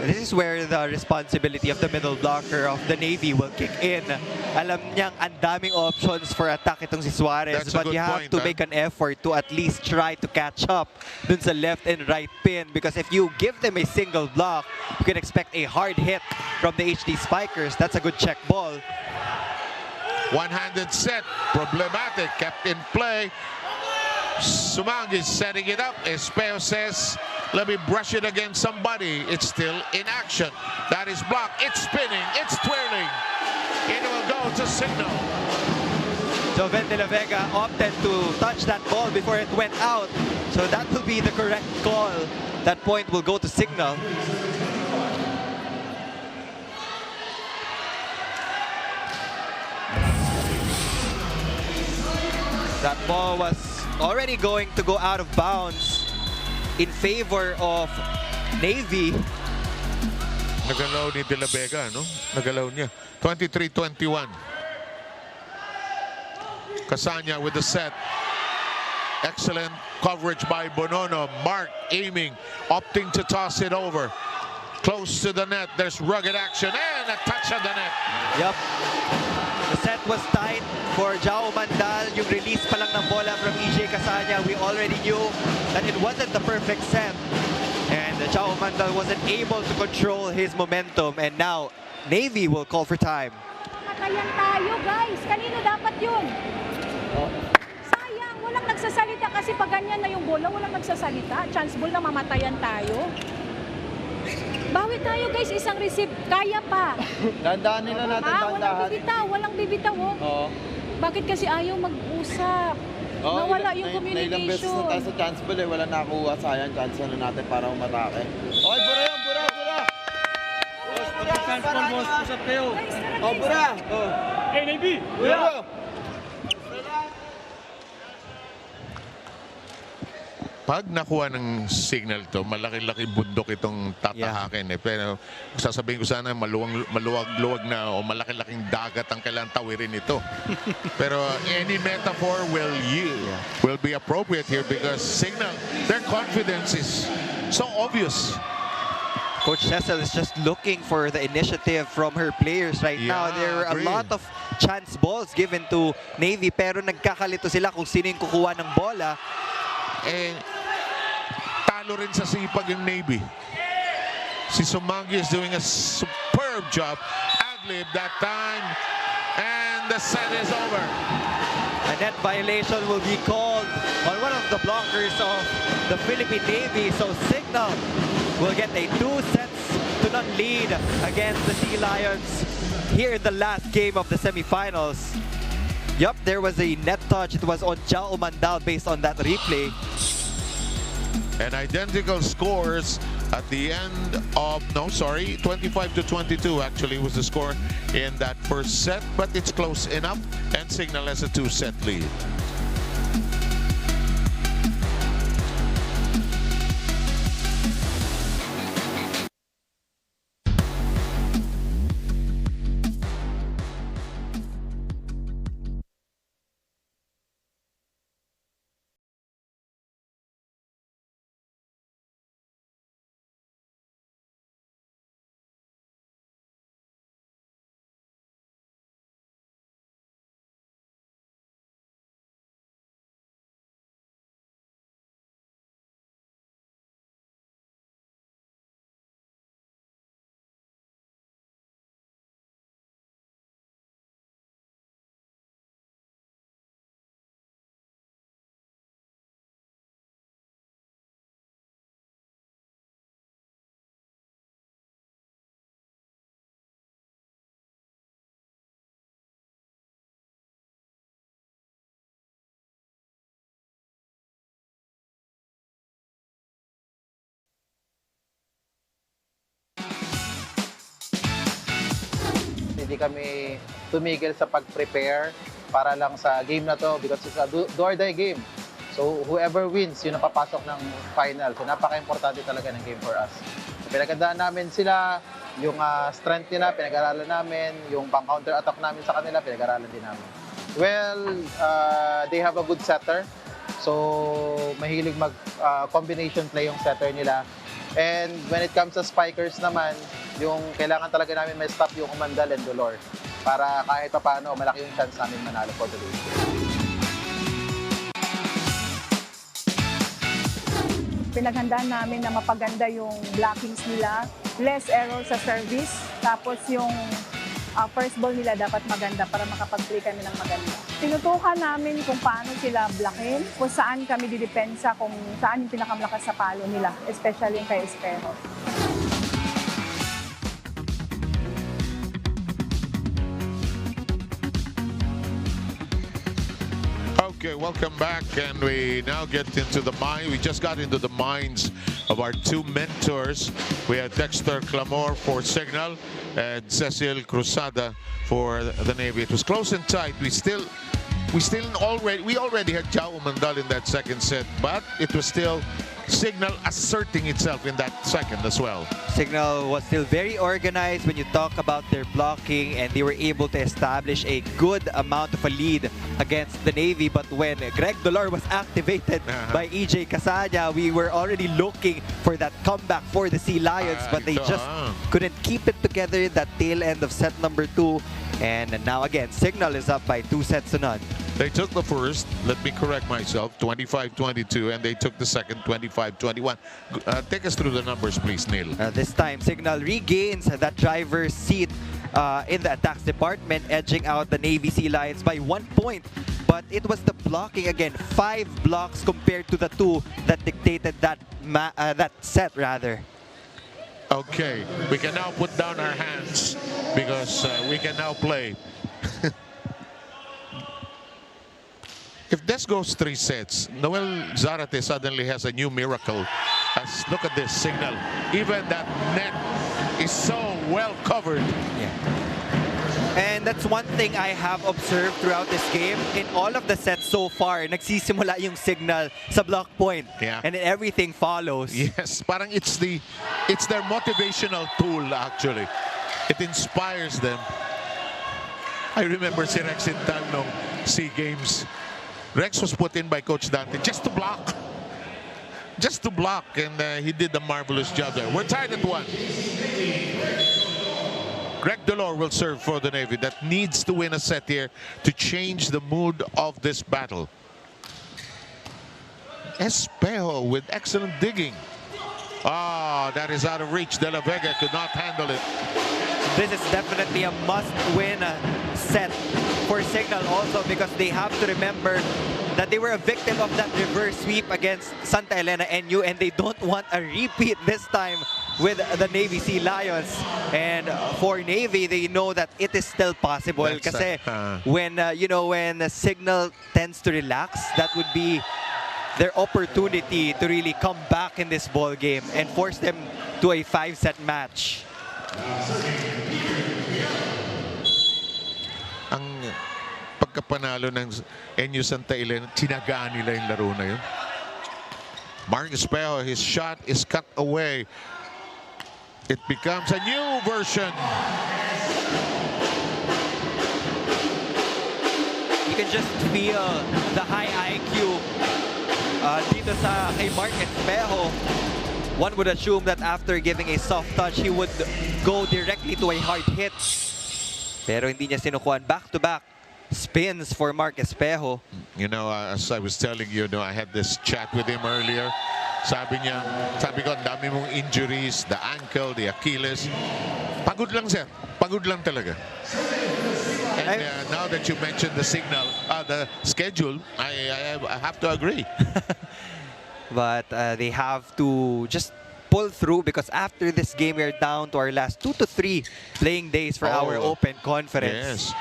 This is where the responsibility of the middle blocker of the Navy will kick in. Alam niyang ang daming options for attack itong si Suarez, That's a but good you have point, to make an effort to at least try to catch up dun sa left and right pin, because if you give them a single block, you can expect a hard hit from the HD Spikers. That's a good check ball. One-handed set, problematic, kept in play. Sumang is setting it up. Espeo says, let me brush it against somebody. It's still in action. That is blocked. It's spinning. It's twirling. It will go to Cignal. Joven de la Vega opted to touch that ball before it went out. So that will be the correct call. That point will go to Cignal. That ball was already going to go out of bounds in favor of Navy. Nagalaw ni De La Vega, no? Nagalaw niya. 23-21. Casanya with the set. Excellent coverage by Bonono. Mark aiming, opting to toss it over. Close to the net. There's rugged action and a touch of the net. Yep. The set was tight for Jao Mandal. Yung release pa lang ng bola from EJ Casanya, we already knew that it wasn't the perfect set. And Jao Mandal wasn't able to control his momentum. And now, Navy will call for time. Matayan tayo, guys. Kanino dapat yun? Sayang, walang nagsasalita kasi pag ganyan na yung bola, walang nagsasalita. Chance ball na mamatayan tayo. Bawi tayo, guys. Isang receive. Kaya pa. Dandaan nila natin, dandaan. Walang bibitaw. Oo. Bakit kasi ayaw mag-usap? Nawala yung communication. Nailang beses na tayo sa chance ball eh. Wala nakakuha. Sayang chance na natin para umatake. Okay, Bura yan, Bura, Bura! Chance ball, boss. Usap kayo. Oh, Bura! Hey, Navy! Bura! Pag nakuha ng signal to, malaki-laki bundok itong tatahakin. Pero sasabihin ko sana maluwag-luwag na o malaki-laking dagat ang kailangan tawirin ito. Pero any metaphor will be appropriate here because Cignal, their confidence is so obvious. Coach Cecil is just looking for the initiative from her players right now. There were a lot of chance balls given to Navy, pero nagkakalito sila kung sino yung kukuha ng bola. Talo rin sa sipag yung Navy. Si Sumangi is doing a superb job. Ad-lib that time. And the set is over. A net violation will be called on one of the blockers of the Philippine Navy. So Cignal will get a 2-0 lead against the Sea Lions here in the last game of the semifinals. Yup, there was a net touch. It was on Jao Mandal based on that replay. And identical scores at the end of, 25-22 actually was the score in that first set, but it's close enough and Cignal has a 2-set lead. Hindi kami tumigil sa pag-prepare para lang sa game na to because it's a do-or-die game. So whoever wins, yun ang papasok ng final. So napaka-importante talaga ng game for us. So, pinagandaan namin sila, yung strength nila, pinag-aralan namin, yung pang-counter attack namin sa kanila, pinag-aralan din namin. Well, they have a good setter. So mahilig mag-combination play yung setter nila. And when it comes to Spikers naman, yung kailangan talaga namin may stop yung Umandal and Dolor para kahit pa paano malaki yung chance namin manalo for the game. Pinaghandaan namin na mapaganda yung blockings nila, less error sa service, tapos yung first ball nila dapat maganda para makapag-play kami ng maganda. Tinutukan namin kung paano sila blockin, kung saan kami didepensa, kung saan yung pinakamalakas sa palo nila, especially yung kay Espejo. Okay, welcome back, and we now get into the mind. We just got into the minds of our two mentors. We had Dexter Clamor for Cignal and Cecil Cruzada for the Navy. It was close and tight. We already had Jao Mandal in that second set, but it was still Cignal asserting itself in that second as well. Cignal was still very organized when you talk about their blocking, and they were able to establish a good amount of a lead against the Navy. But when Greg Dolor was activated by EJ Casanya, we were already looking for that comeback for the Sea Lions, but they just couldn't keep it together that tail end of set number 2. And now again, Cignal is up by 2-0. They took the first, let me correct myself, 25-22, and they took the second, 25-21. Take us through the numbers, please, Neil. This time, Cignal regains that driver's seat in the attacks department, edging out the Navy Sea Lions by 1 point. But it was the blocking again, 5 blocks compared to the 2 that dictated that set rather. Okay, we can now put down our hands because we can now play. If this goes 3 sets, Noel Zarate suddenly has a new miracle. Look at this Cignal. Even that net is so well covered. Yeah. And that's one thing I have observed throughout this game. In all of the sets so far, nagsisimula yung Cignal sa block point. Yeah. And then everything follows. Yes, parang it's their motivational tool actually. It inspires them. I remember si Rex Intal nung SEA Games. Rex was put in by Coach Dante just to block. Just to block, and he did a marvelous job there. We're tied at 1. Greg Dolor will serve for the Navy. That needs to win a set here to change the mood of this battle. Espejo with excellent digging. That is out of reach. De La Vega could not handle it. This is definitely a must-win set for Cignal also, because they have to remember that they were a victim of that reverse sweep against Santa Elena NU, and they don't want a repeat this time with the Navy Sea Lions. And for Navy, they know that it is still possible. Kasi when when Cignal tends to relax, that would be their opportunity to really come back in this ball game and force them to a 5-set match. Ang pagkapanalo ng NU Santa Elena, tinagaan nila yung laro na yun. Mark Espejo, his shot is cut away. It becomes a new version. You can just feel the high IQ dito sa kay Mark Espejo. One would assume that after giving a soft touch, he would go directly to a hard hit. Pero hindi niya sinukuhan. Back-to-back spins for Mark Espejo. You know, as I was telling you, I had this chat with him earlier. Sabi ko, ang dami mong injuries, the ankle, the Achilles. Pagod lang, sir. Pagod lang talaga. And now that you mentioned the schedule, I have to agree. But they have to just pull through, because after this game, we're down to our last 2 to 3 playing days for our open conference.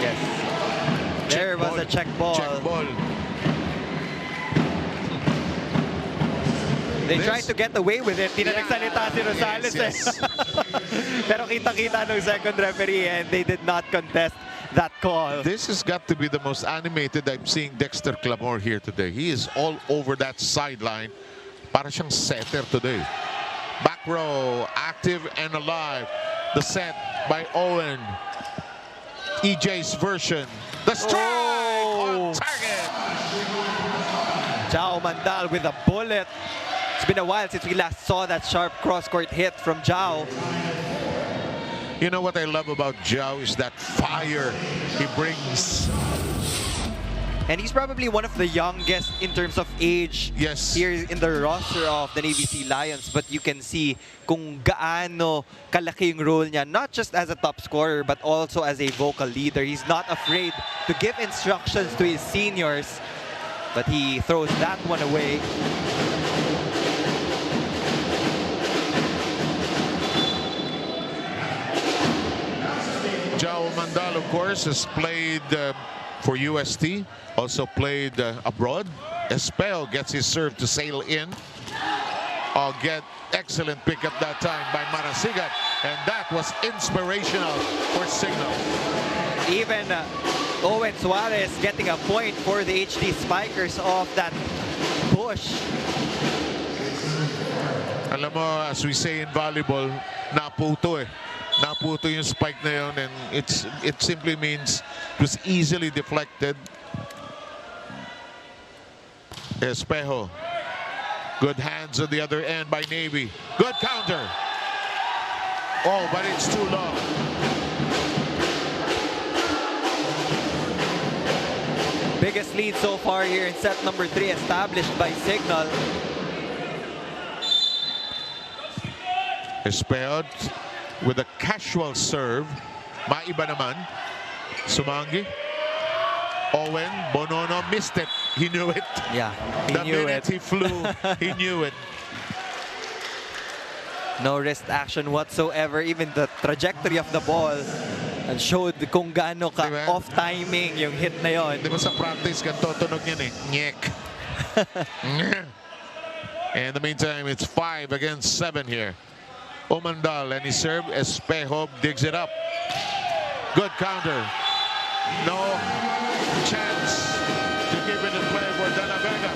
Yes. There was a check ball. Check ball. They tried to get away with it. Di na nagsalita si Rosales Pero kita-kita ng second referee and they did not contest that call. This has got to be the most animated I'm seeing Dexter Clamore here today. He is all over that sideline. Para siyang setter today. Back row, active and alive. The set by Owen. EJ's version. The strike on target. Jao Mandal with a bullet. It's been a while since we last saw that sharp cross-court hit from Jao. You know what I love about Jao is that fire he brings. And he's probably one of the youngest in terms of age here in the roster of the Navy Sealions. But you can see kung gaano kalaki yung role niya, not just as a top scorer, but also as a vocal leader. He's not afraid to give instructions to his seniors, but he throws that one away. Jao Mandal, of course, has played for UST, also played abroad. Espel gets his serve to sail in. Get excellent pickup that time by Marasigan, and that was inspirational for Cignal. Even Owen Suarez getting a point for the HD Spikers off that push. Alam mo, as we say in volleyball, naputo Naputo yung spike na yun, and it simply means it was easily deflected. Espejo. Good hands on the other end by Navy. Good counter. Oh, but it's too long. Biggest lead so far here in set number 3 established by Cignal. Espejo with a casual serve. Maiba naman. Sumangi. Owen, Bonono missed it. He knew it. Yeah, the minute he flew, he knew it. No wrist action whatsoever. Even the trajectory of the ball and showed kung gaano ka off timing yung hit na yon. Di ba sa practice ganito tunog yan eh. Nyek. In the meantime, it's 5 against 7 here. Omandal and he serve. Espejo digs it up. Good counter. No chance to keep it in play for De La Vega.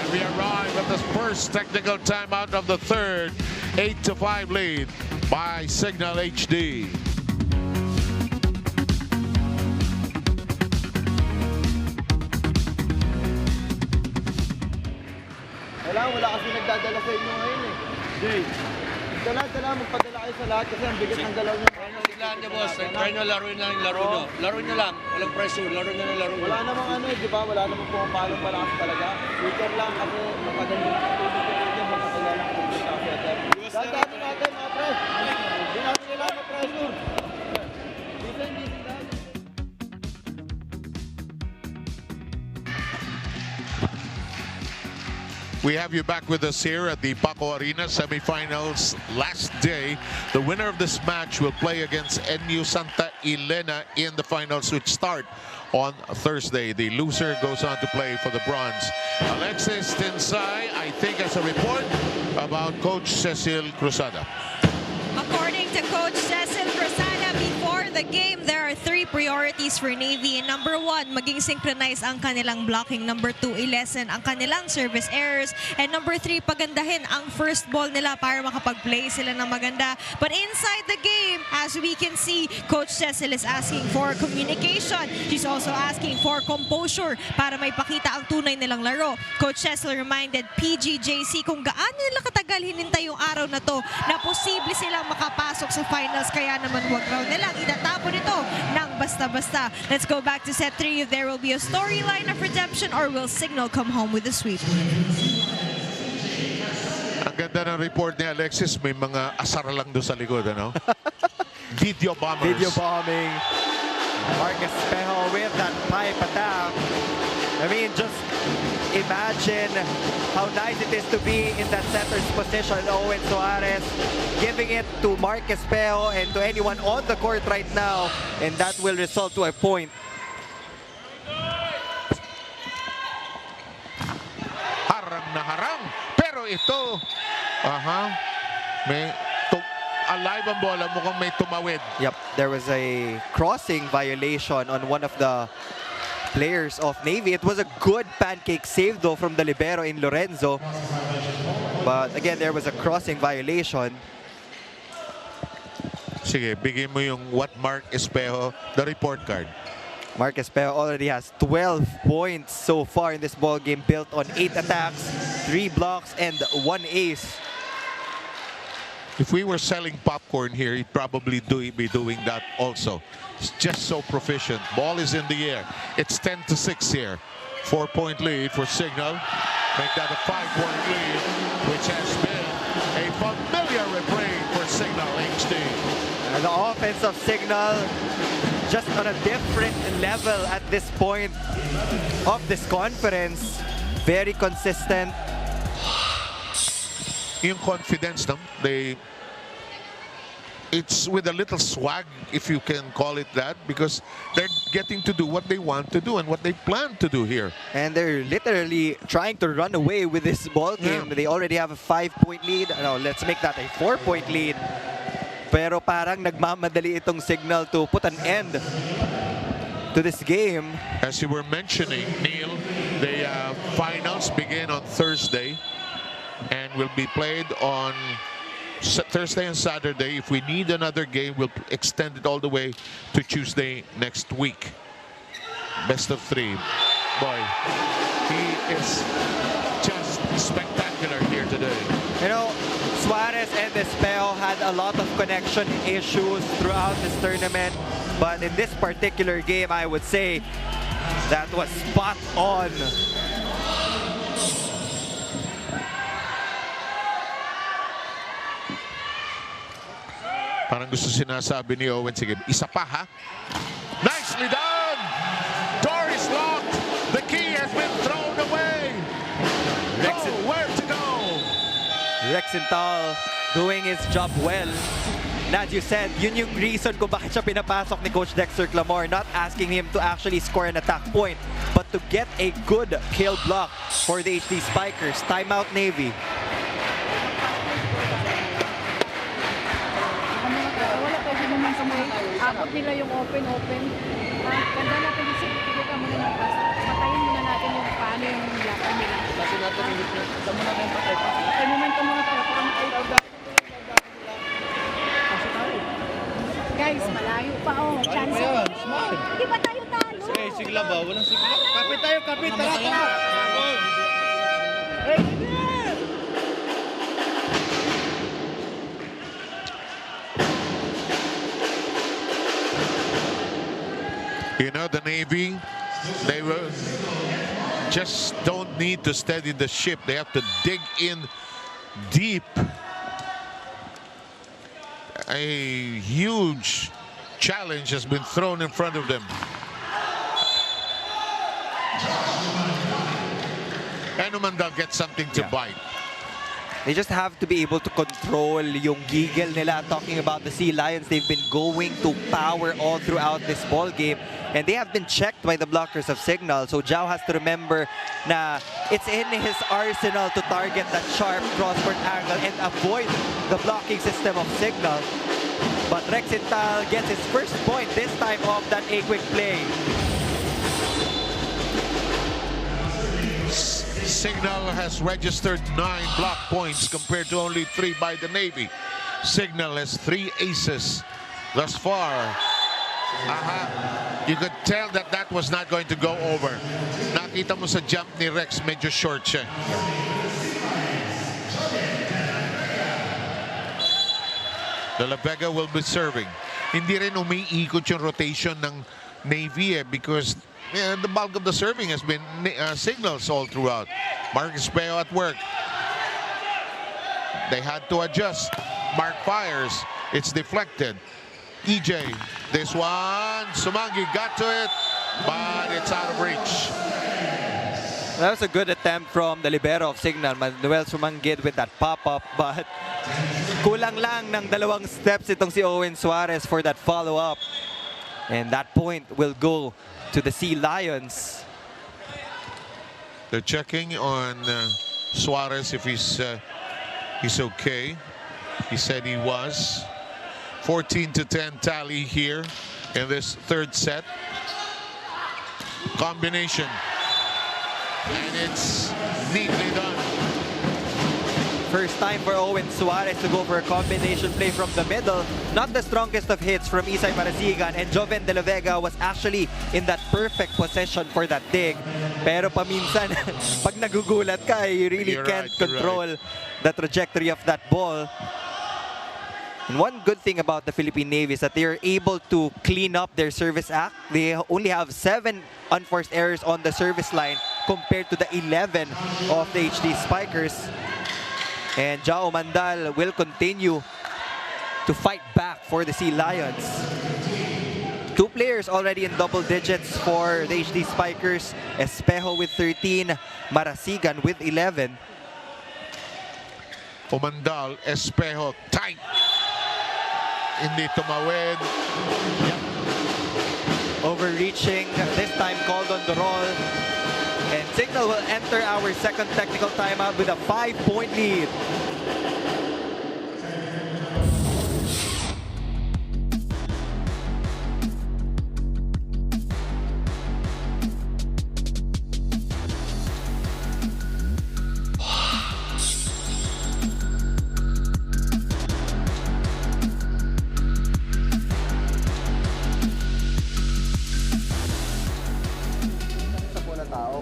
And we arrive at the first technical timeout of the third. 8-5 lead by Cignal HD. Wala kasi nagdadala sa inyo ngayon eh. Jay. Dala, magpadala kayo sa lahat kasi ang bigat ng galaw nyo. Tignan nyo, boss. Try nyo, laruin na yung laro nyo. Laro nyo lang. Walang pressure. Laro nyo na laro nyo. Wala namang ano eh, di ba? Wala namang pumapalong malakas talaga. Shooter lang kasi matagal yung tutulog ko dito. Magkakilala ko dito sa setter. Dadami natin mga press. Hindi natin nila ma-pressure. We have you back with us here at the Paco Arena Semifinals last day. The winner of this match will play against NU Santa Elena in the finals, which start on Thursday. The loser goes on to play for the bronze. Alexis Tinsay, I think, has a report about Coach Cecil Cruzada. According to Coach Cecil Cruzada, before the game, there are 3 priorities for Navy. Number 1, maging synchronized ang kanilang blocking. Number 2, i-lessen ang kanilang service errors. And number 3, pagandahin ang first ball nila para makapag-play sila ng maganda. But inside the game, as we can see, Coach Cecil is asking for communication. She's also asking for composure para may pakita ang tunay nilang laro. Coach Cecil reminded PGJC kung gaano nila katagal hinintay yung araw na to na posible silang makapasok sa finals, kaya naman wag raw nilang itatapon ito ng basta-basta. Let's go back to set 3 if there will be a storyline of redemption or will Cignal come home with a sweep. Ang ganda ng report ni Alexis, may mga asar lang doon sa likod, ano? Video bombers. Video bombing. Marcus Espejo with that pipe attack. I mean, just imagine how nice it is to be in that setter's position. Owen Suarez giving it to Marcus Espejo and to anyone on the court right now, and that will result to a point. Harang na harang, pero Pero ito, may alive ang bola, mukhang may tumawid. Yep, there was a crossing violation on one of the players of Navy. It was a good pancake save though from the libero in Lorenzo. But again, there was a crossing violation. Sige, bigay mo yung what Mark Espejo, the report card. Mark Espejo already has 12 points so far in this ball game, built on 8 attacks, 3 blocks, and 1 ace. If we were selling popcorn here, he'd probably be doing that also. He's just so proficient. Ball is in the air. It's 10-6 here. 4-point lead for Cignal. Make that a 5-point lead, which has been a familiar refrain for Cignal HD. And the offense of Cignal just on a different level at this point of this conference. Very consistent. Yung confidence, no? It's with a little swag, if you can call it that, because they're getting to do what they want to do and what they plan to do here. And they're literally trying to run away with this ball game. Yeah. They already have a 5-point lead. No, let's make that a 4-point lead. Pero parang nagmamadali itong Cignal to put an end to this game. As you were mentioning, Neil, the finals begin on Thursday and will be played on Thursday and Saturday. If we need another game, we'll extend it all the way to Tuesday next week. Best of 3. Boy, he is just spectacular here today. You know, Suarez and Espejo had a lot of connection issues throughout this tournament. But in this particular game, I would say that was spot on. Parang gusto sinasabi ni Owen, sige, isa pa ha? Nicely done! Door is locked. The key has been thrown away. Where to go? Rexenthal doing his job well. And as you said, yun yung reason kung bakit siya pinapasok ni Coach Dexter Clamor, not asking him to actually score an attack point, but to get a good kill block for the HD Spikers. Timeout Navy. Abot nila yung open. Ganda natin yung sige ka muna ng pass. Patayin muna natin yung paano yung laban nila. Kasi natin yung ito muna tayong patay pa. Ay, momentum muna tayo para makaitaw. Guys, malayo pa chance. Smart. Hindi pa tayo talo. Sigla ba? Walang sigla. Kapit tayo, kapit. Tara. You know, the Navy, they will just don't need to steady the ship. They have to dig in deep. A huge challenge has been thrown in front of them. And Umandal gets something to bite. They just have to be able to control yung giggle nila. Talking about the Sea Lions, they've been going to power all throughout this ball game. And they have been checked by the blockers of Cignal. So Jao has to remember na it's in his arsenal to target that sharp crossword angle and avoid the blocking system of Cignal. But Rexenthal gets his first point, this time off that A-quick play. Cignal has registered 9 block points compared to only 3 by the Navy. Cignal has 3 aces thus far. You could tell that that was not going to go over. Nakita mo sa jump ni Rex, medyo short siya. De La Vega will be serving. Hindi rin umiikot yung rotation ng Navy because the bulk of the serving has been Cignals all throughout. Marcus Espejo at work. They had to adjust. Mark fires. It's deflected. EJ, this one, Sumangi got to it, but it's out of reach. That was a good attempt from the libero of Cignal, Manuel Sumangid, with that pop-up, but kulang lang ng 2 steps itong si Owen Suarez for that follow-up. And that point will go to the Sea Lions. They're checking on Suarez if he's okay. He said he was. 14-10 tally here in this third set. Combination. And it's neatly done. First time for Owen Suarez to go for a combination play from the middle. Not the strongest of hits from Isay Marasigan, and Joven De La Vega was actually in that perfect position for that dig. Pero paminsan, pag nagugulat ka, you really can't control the trajectory of that ball. And one good thing about the Philippine Navy is that they are able to clean up their service act. They only have 7 unforced errors on the service line compared to the 11 of the HD Spikers. And Jao Mandal will continue to fight back for the Sea Lions. 2 players already in double digits for the HD Spikers. Espejo with 13, Marasigan with 11. Umandal, Espejo, tight. Hindi tumawid. Overreaching, this time called on the roll. And Cignal will enter our second technical timeout with a 5-point lead.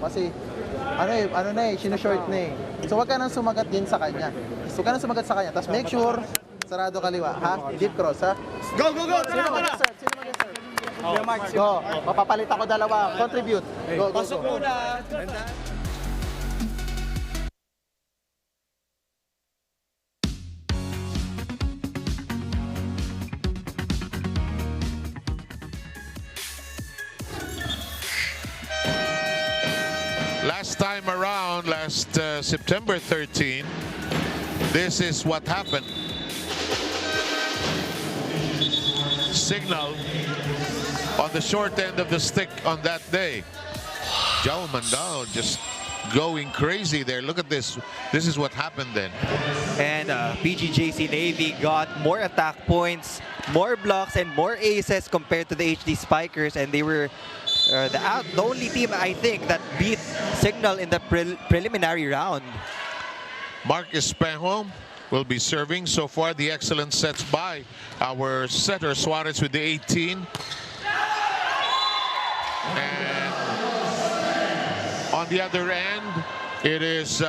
Kasi ano na eh, sinashort na eh. So wag ka nang sumagat din sa kanya. So wag ka nang sumagat sa kanya. Tapos make sure, sarado kaliwa, ha? Deep cross, ha? Go, go, go! Sino mag-serve? Sino mag-serve? Go. Papapalit ako dalawa. Contribute. Go, go, Pasok go. muna! Last time around, last September 13, this is what happened. Cignal on the short end of the stick on that day. Jao Mandal just going crazy there. Look at this. This is what happened then. And PGJC Navy got more attack points, more blocks, and more aces compared to the HD Spikers, and they were the only team, I think, that beat Cignal in the preliminary round. Mark Espejo will be serving. So far, the excellent sets by our setter, Suarez, with the 18. And on the other end, it is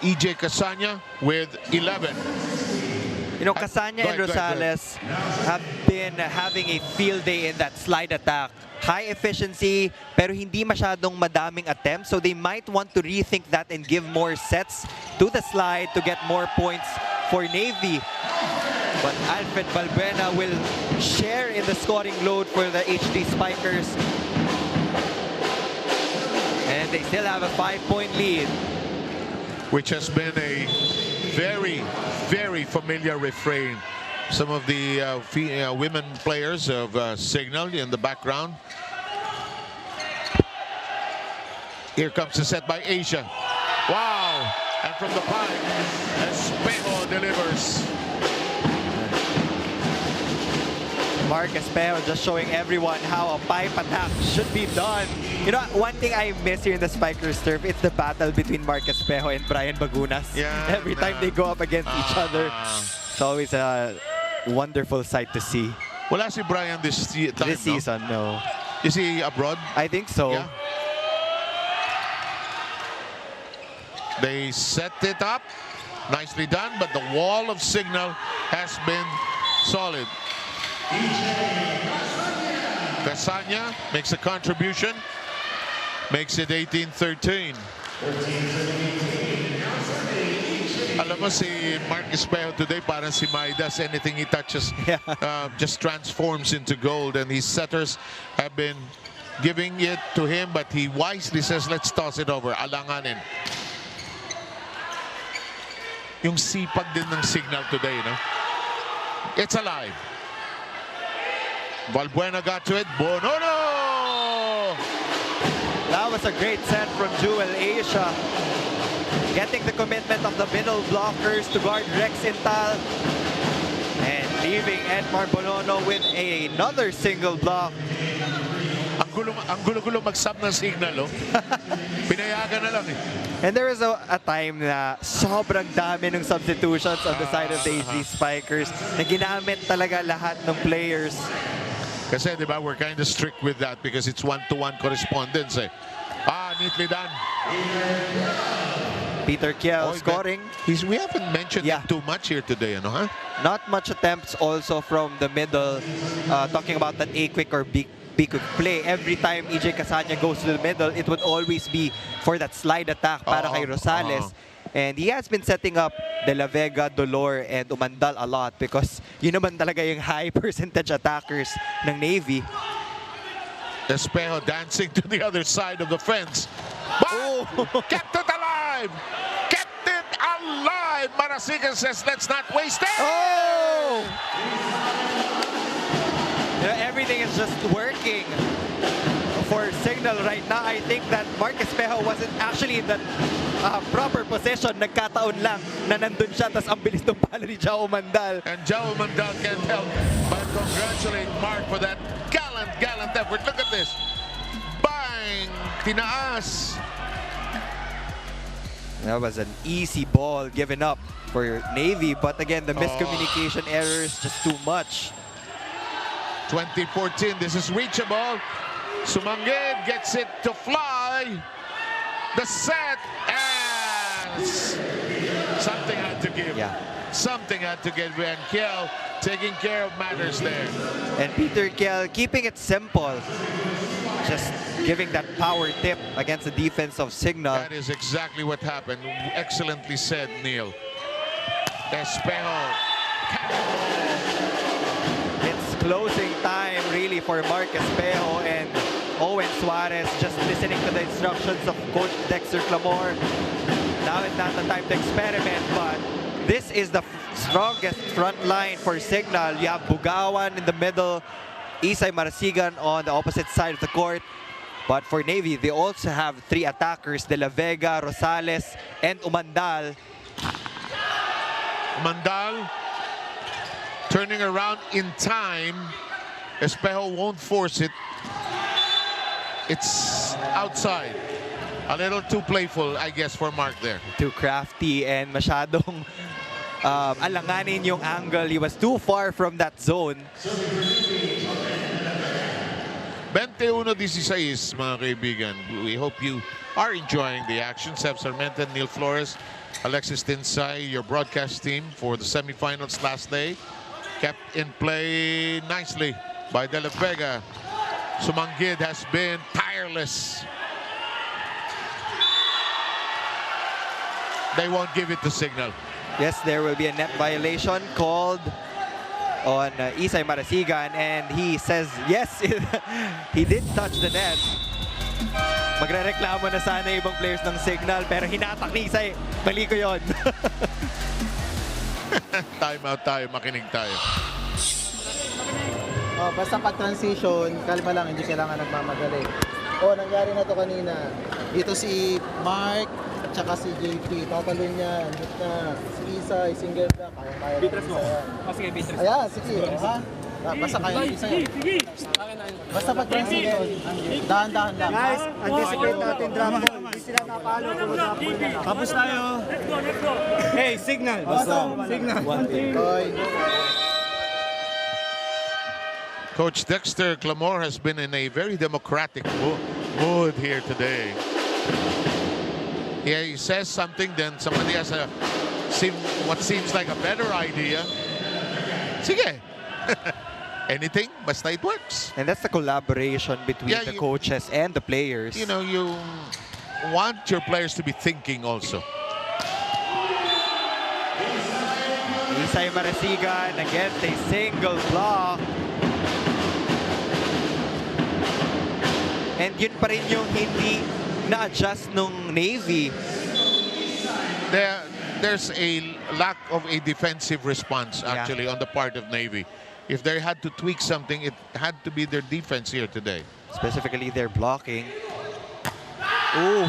EJ Casanya with 11. You know, Casanya and Rosales have been having a field day in that slide attack. High efficiency, pero hindi masyadong madaming attempts. So they might want to rethink that and give more sets to the slide to get more points for Navy. But Alfred Valbuena will share in the scoring load for the HD Spikers. And they still have a 5-point lead. Which has been a very, very familiar refrain. Some of the women players of Cignal in the background. Here comes the set by Asia. Wow! And from the pipe, Espejo delivers. Mark Espejo just showing everyone how a pipe attack should be done. You know, one thing I miss here in the Spikers turf, it's the battle between Mark Espejo and Brian Bagunas. Yeah, Every time they go up against each other, it's always a wonderful sight to see. Wala si Brian this time, This season, no. Is he abroad? I think so. Yeah. They set it up. Nicely done, but the wall of Cignal has been solid. Casanya makes a contribution. Makes it 18-13. Alam mo si Mark Espejo today, parang si Maidas, anything he touches just transforms into gold, and his setters have been giving it to him, but he wisely says, let's toss it over, alanganin. Yung sipag din ng Cignal today, no? It's alive. Valbuena got to it. Bonono! That was a great set from Jewel Asia. getting the commitment of the middle blockers to guard Rex Intal. And leaving Edmar Bonono with another single block. Ang gulo-gulo mag-sub ng Cignal, oh. Pinayagan na lang eh. And there was a time na sobrang dami ng substitutions on the side of the HD Spikers na ginamit talaga lahat ng players. Kasi, di ba, we're kind of strict with that because it's one-to-one correspondence, eh. Neatly done. Peter Kiel scoring. We haven't mentioned him too much here today, ano, huh? Not much attempts also from the middle. Talking about that A-quick or B-quick play. Every time EJ Casania goes to the middle, it would always be for that slide attack para kay Rosales. And he has been setting up De La Vega, Dolor, and Umandal a lot because yun naman talaga yung high percentage attackers ng Navy. Espejo dancing to the other side of the fence. But kept it alive! Kept it alive! Marasigan says, let's not waste it! Oh! You know, everything is just working for Cignal right now. I think that Mark Espejo wasn't actually in the proper position. Nagkataon lang na nandun siya, tas ang bilis ng pala ni Jao Mandal. And Jao Mandal can't help but congratulate Mark for that gallant effort. Look at this. Bang! Tinaas. That was an easy ball given up for Navy. But again, the miscommunication errors just too much. 2014, this is reachable. Sumangid gets it to fly. The set, and something had to give. Yeah. Something had to give. And Kiel taking care of matters there. And Peter Kiel keeping it simple. Just giving that power tip against the defense of Cignal. That is exactly what happened. Excellently said, Neil. Espejo. It's closing time really for Mark Espejo and Owen Suarez just listening to the instructions of Coach Dexter Clamor. Now is not the time to experiment, but this is the strongest front line for Cignal. You have Bugawan in the middle, Isay Marasigan on the opposite side of the court. But for Navy, they also have three attackers, De La Vega, Rosales, and Umandal. Umandal turning around in time. Espejo won't force it. It's outside. A little too playful, I guess, for Mark there. Too crafty and masyadong alanganin yung angle. He was too far from that zone. 21-16, mga kaibigan. We hope you are enjoying the action. Seb Sarmenta, Neil Flores, Alexis Tinsay, your broadcast team for the semifinals last day. Kept in play nicely by De La Vega. Sumangid has been tireless. They won't give it to Cignal. Yes, there will be a net violation called on Isay Marasigan, and he says yes, he did touch the net. Magrereklamo na sana ibang players ng Cignal, pero hinatak ni Isay. Mali ko yun. Time out tayo, makinig tayo. Basta pag-transition, kalma lang, hindi kailangan nagmamadali. Nangyari na to kanina. Dito si Mark, tsaka si JP, tatalon niya, hit na. Si Isay, single block, kaya Bitras mo. Isa yan. Sige, Bitras. Ayan, sige, ha? Basta kaya ng Isa yan. Basta pag-transition, dahan-dahan lang. Guys, anticipate natin drop ball. Hindi sila napalo, puro drop ball na lang. Tapos tayo. Let's go. Hey, Cignal. Cignal. Koy. Coach Dexter Clamor has been in a very democratic mood here today. He says something, then somebody has what seems like a better idea. Sige. Anything, basta it works. And that's the collaboration between the coaches and the players. You know, you want your players to be thinking also. Isay Marasigan against a single block. And yun pa rin yung hindi na-adjust nung Navy. There's a lack of a defensive response actually on the part of Navy. If they had to tweak something, it had to be their defense here today. Specifically their blocking. Ooh.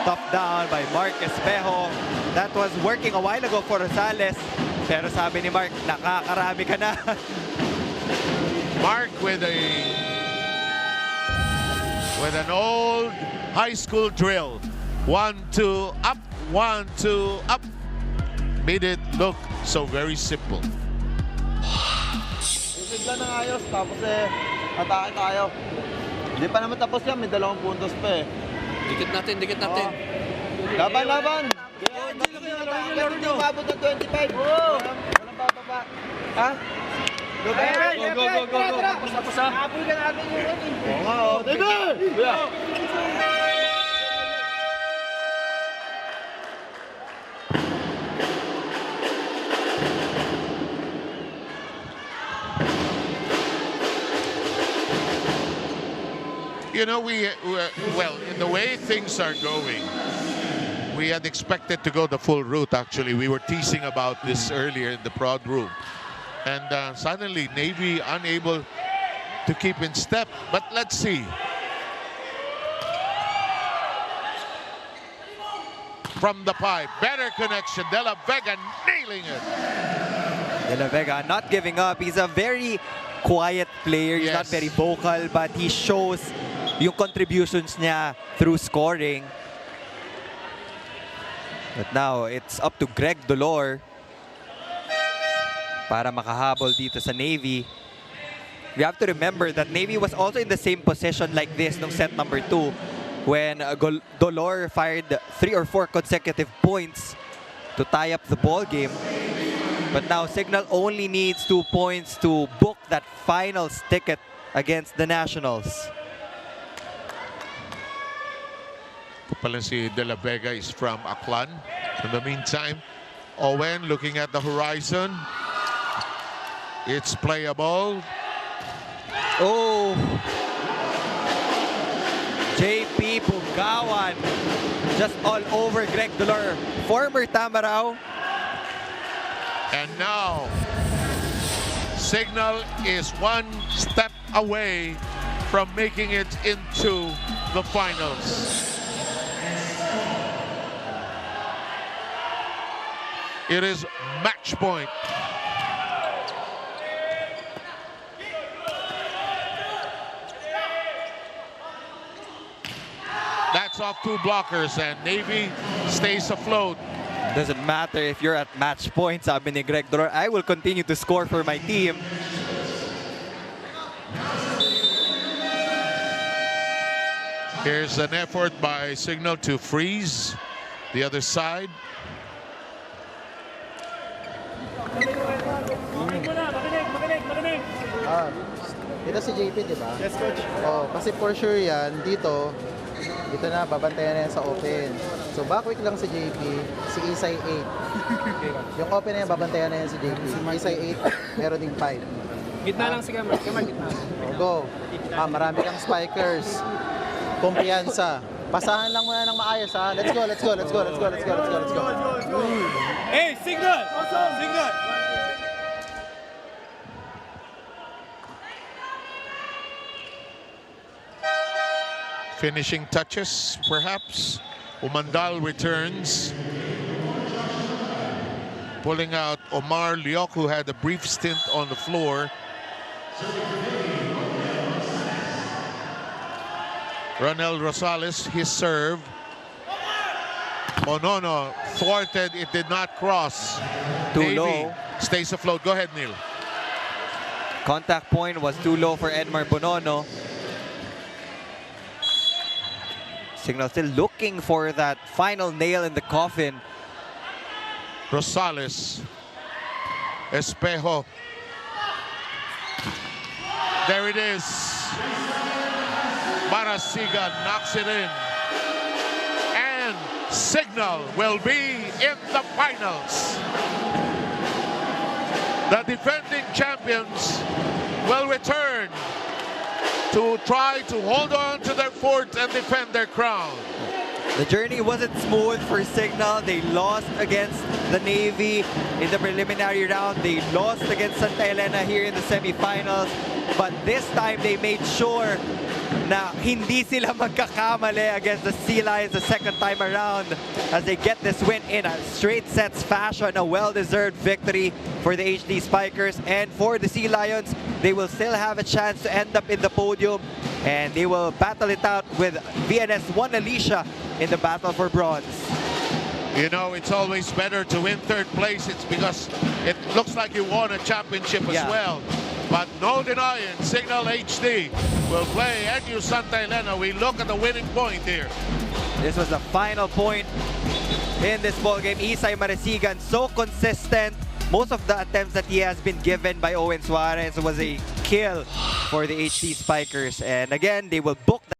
stuffed down by Mark Espejo. That was working a while ago for Rosales. Pero sabi ni Mark, nakakarami ka na. Mark with an old high school drill. 1-2 up, 1-2 up. Made it look so very simple. Isigla ng ayos, tapos atake tayo. Hindi pa naman tapos yan, may 2 puntos pa eh. Dikit natin, dikit natin. Laban, laban! Hindi umabot ng 25. Walang bababa. Ha? Go, go, go, go, go. Tapos ha? Habol ka natin yung rin eh. Oo nga, oo. David! You know, well, in the way things are going, we had expected to go the full route, actually. We were teasing about this earlier in the prod room. And suddenly, Navy unable to keep in step. But let's see. From the pipe, better connection. De La Vega nailing it. De La Vega not giving up. He's a very quiet player. He's not very vocal, but he shows yung contributions niya through scoring. But now, it's up to Greg Dolor para makahabol dito sa Navy. We have to remember that Navy was also in the same position like this nung set number 2 when Dolor fired 3 or 4 consecutive points to tie up the ball game. But now, Cignal only needs 2 points to book that finals ticket against the Nationals. Si De La Vega is from Aklan. In the meantime, Owen looking at the horizon. It's playable. Oh! JP Pugawan just all over Greg Dolor. Former Tamaraw. And now, Cignal is 1 step away from making it into the finals. It is match point. That's off 2 blockers and Navy stays afloat. Doesn't matter if you're at match point, sabi ni Greg Dolor, I will continue to score for my team. Here's an effort by Cignal to freeze the other side. Dito si JP, di ba? Yes, coach. Oh, kasi for sure yan, dito na, babantayan na yan sa open. So, back week lang si JP, si Isay 8. Yung open na yan, babantayan na yan si JP. Isay 8, meron ding 5. Gitna lang si Kamar. Kamar, gitna. Go. Marami kang spikers. Kumpiyansa. Pasahan lang muna ng maayos, ha? Let's go, let's go, let's go, let's go, let's go, let's go, let's go. Hey, Cignal! Cignal! Finishing touches, perhaps. Umandal returns. Pulling out Omar Liok, who had a brief stint on the floor. Ronel Rosales, his serve. Bonono thwarted, it did not cross. Too low. Stays afloat. Go ahead, Neil. Contact point was too low for Edmar Bonono. Cignal still looking for that final nail in the coffin. Rosales. Espejo. There it is. Marasigan knocks it in. And Cignal will be in the finals. The defending champions will return to try to hold on to their fort and defend their crown. The journey wasn't smooth for Cignal. They lost against the Navy in the preliminary round. They lost against Santa Elena here in the semifinals. But this time they made sure na hindi sila magkakamali against the Sea Lions the second time around as they get this win in a straight sets fashion. A well-deserved victory for the HD Spikers, and for the Sea Lions, they will still have a chance to end up in the podium, and they will battle it out with VNS 1 Alicia in the battle for bronze. You know, it's always better to win third place. It's because it looks like you won a championship as well. But no denying, Cignal HD will play NU Santa Elena. We look at the winning point here. This was the final point in this ball game. Isay Maresigan, so consistent. Most of the attempts that he has been given by Owen Suarez was a kill for the HD Spikers. And again, they will book that.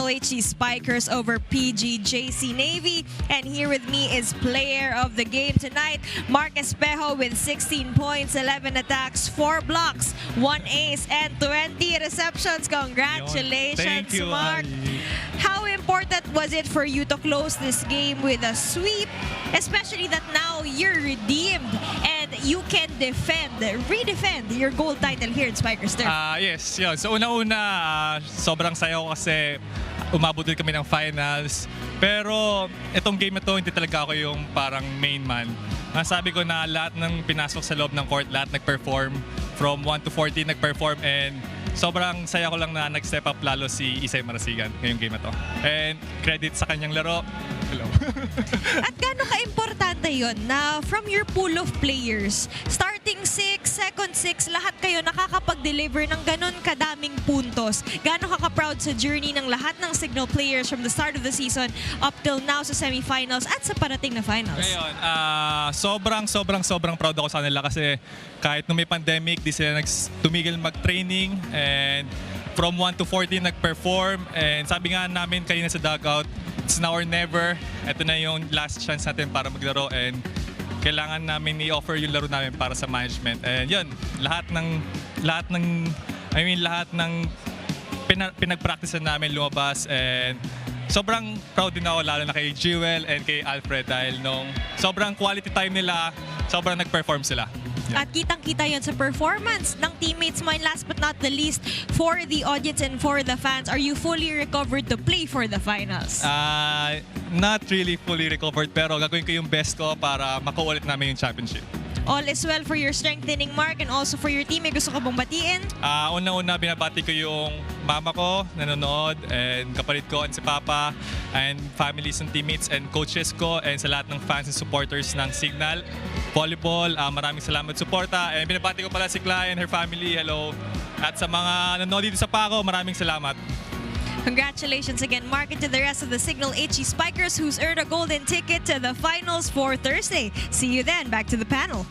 HD Spikers over PGJC Navy. And here with me is player of the game tonight, Mark Espejo with 16 points, 11 attacks, 4 blocks, 1 ace, and 20 receptions. Congratulations, Thank you, Mark. How important was it for you to close this game with a sweep, especially that now you're redeemed and you can redefend your gold title here in Spikers Turf? Yes, yun. So una-una, sobrang saya ko kasi umabot din kami ng finals. Pero itong game na to, hindi talaga ako yung parang main man. Sabi ko na lahat ng pinasok sa loob ng court, lahat nag-perform. From 1 to 14 nag-perform, and sobrang saya ko lang na nag-step up lalo si Isay Marasigan ngayong game na to. And credit sa kanyang laro. Hello. At gaano ka-importante yun na from your pool of players, starting 6, second 6, lahat kayo nakakapag-deliver ng ganon kadaming puntos. Gaano ka-proud sa journey ng lahat ng Cignal players from the start of the season up till now sa semifinals at sa parating na finals? Ngayon, sobrang proud ako sa kanila kasi kahit nung may pandemic, di sila tumigil mag-training, and from 1 to 14 nag-perform, and sabi nga namin kanina sa dugout, it's now or never. Ito na yung last chance natin para maglaro, and kailangan namin i-offer yung laro namin para sa management. And yun, lahat ng pinag-practicean namin lumabas, and sobrang proud din ako lalo na kay Jewel and kay Alfred dahil nung sobrang quality time nila, sobrang nag-perform sila. At kitang-kita yun sa performance ng teammates mo. And last but not the least, for the audience and for the fans, are you fully recovered to play for the finals? Not really fully recovered, pero gagawin ko yung best ko para makuulit namin yung championship. All is well for your strengthening, Mark, and also for your team. May gusto ka bang batiin? Una-una, binabati ko yung mama ko, nanonood, and kapalit ko, and si Papa, and families and teammates, and coaches ko, and sa lahat ng fans and supporters ng Cignal Volleyball. Maraming salamat suporta, and binabati ko pala si Cla and her family. Hello. At sa mga nanonood dito sa Paco, maraming salamat. Congratulations again, Mark, and to the rest of the Cignal HD Spikers who's earned a golden ticket to the finals for Thursday. See you then. Back to the panel.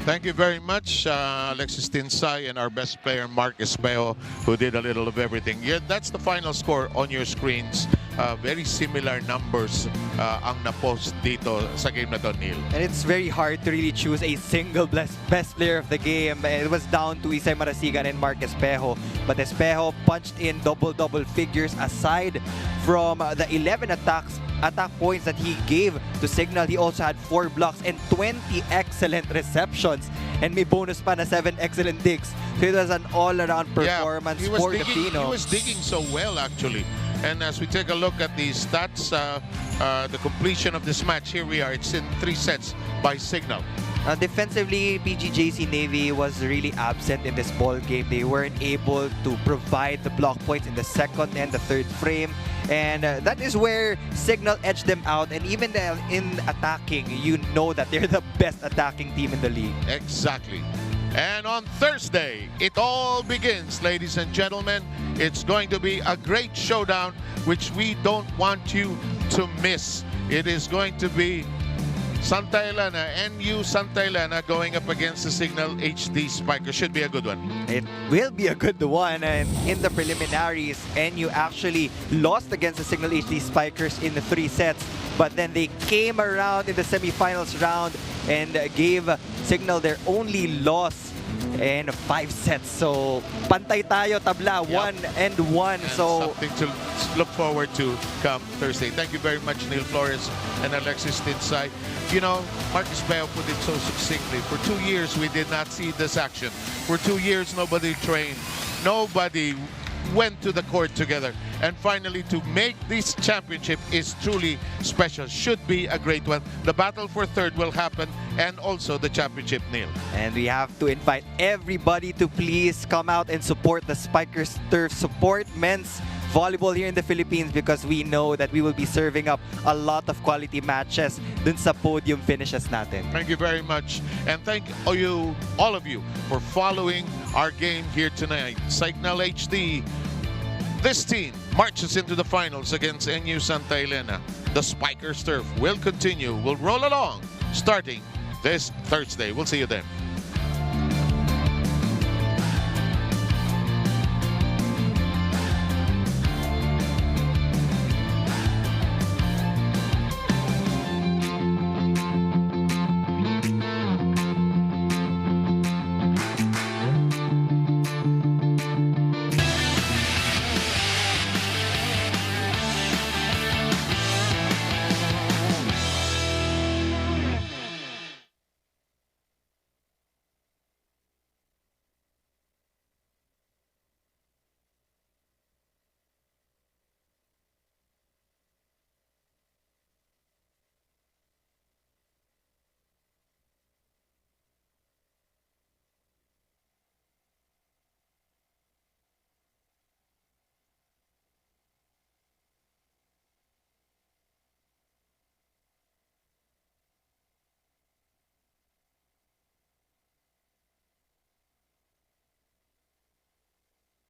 Thank you very much, Alexis Tinsay, and our best player, Mark Espejo, who did a little of everything. Yeah, that's the final score on your screens. Very similar numbers ang na-post dito sa game na to, Neil. And it's very hard to really choose a single best player of the game. It was down to Isay Marasigan and Mark Espejo. But Espejo punched in double figures aside from the 11 attack points that he gave to Cignal. He also had 4 blocks and 20 excellent receptions. And may bonus pa na 7 excellent digs. So it was an all-around performance for the Pinoms. He was digging so well, actually. And as we take a look at the stats, the completion of this match, here we are. It's in 3 sets by Cignal. Defensively, PGJC Navy was really absent in this ball game. They weren't able to provide the block points in the second and the third frame. And that is where Cignal edged them out. And even in attacking, you know that they're the best attacking team in the league. Exactly. And on Thursday, it all begins, ladies and gentlemen. It's going to be a great showdown, which we don't want you to miss. It is going to be Santa Elena, NU Santa Elena going up against the Cignal HD Spikers. Should be a good one. It will be a good one. And in the preliminaries, NU actually lost against the Cignal HD Spikers in the 3 sets. But then they came around in the semifinals round and gave Cignal their only loss in 5 sets. So pantay tayo, tabla, 1-1. So something to look forward to come Thursday. Thank you very much, Neil Flores and Alexis Tinsay. You know, Marcus Bell put it so succinctly. For 2 years, we did not see this action. For 2 years, nobody trained. Nobody went to the court together. And finally, to make this championship is truly special. Should be a great one. The battle for third will happen, and also the championship, Neil. And we have to invite everybody to please come out and support the Spikers Turf, support men's volleyball here in the Philippines, because we know that we will be serving up a lot of quality matches dun sa podium finishes natin. Thank you very much. And thank you, all of you, for following our game here tonight. Cignal HD, this team marches into the finals against NU Santa Elena. The Spikers Turf will continue, will roll along starting this Thursday. We'll see you then.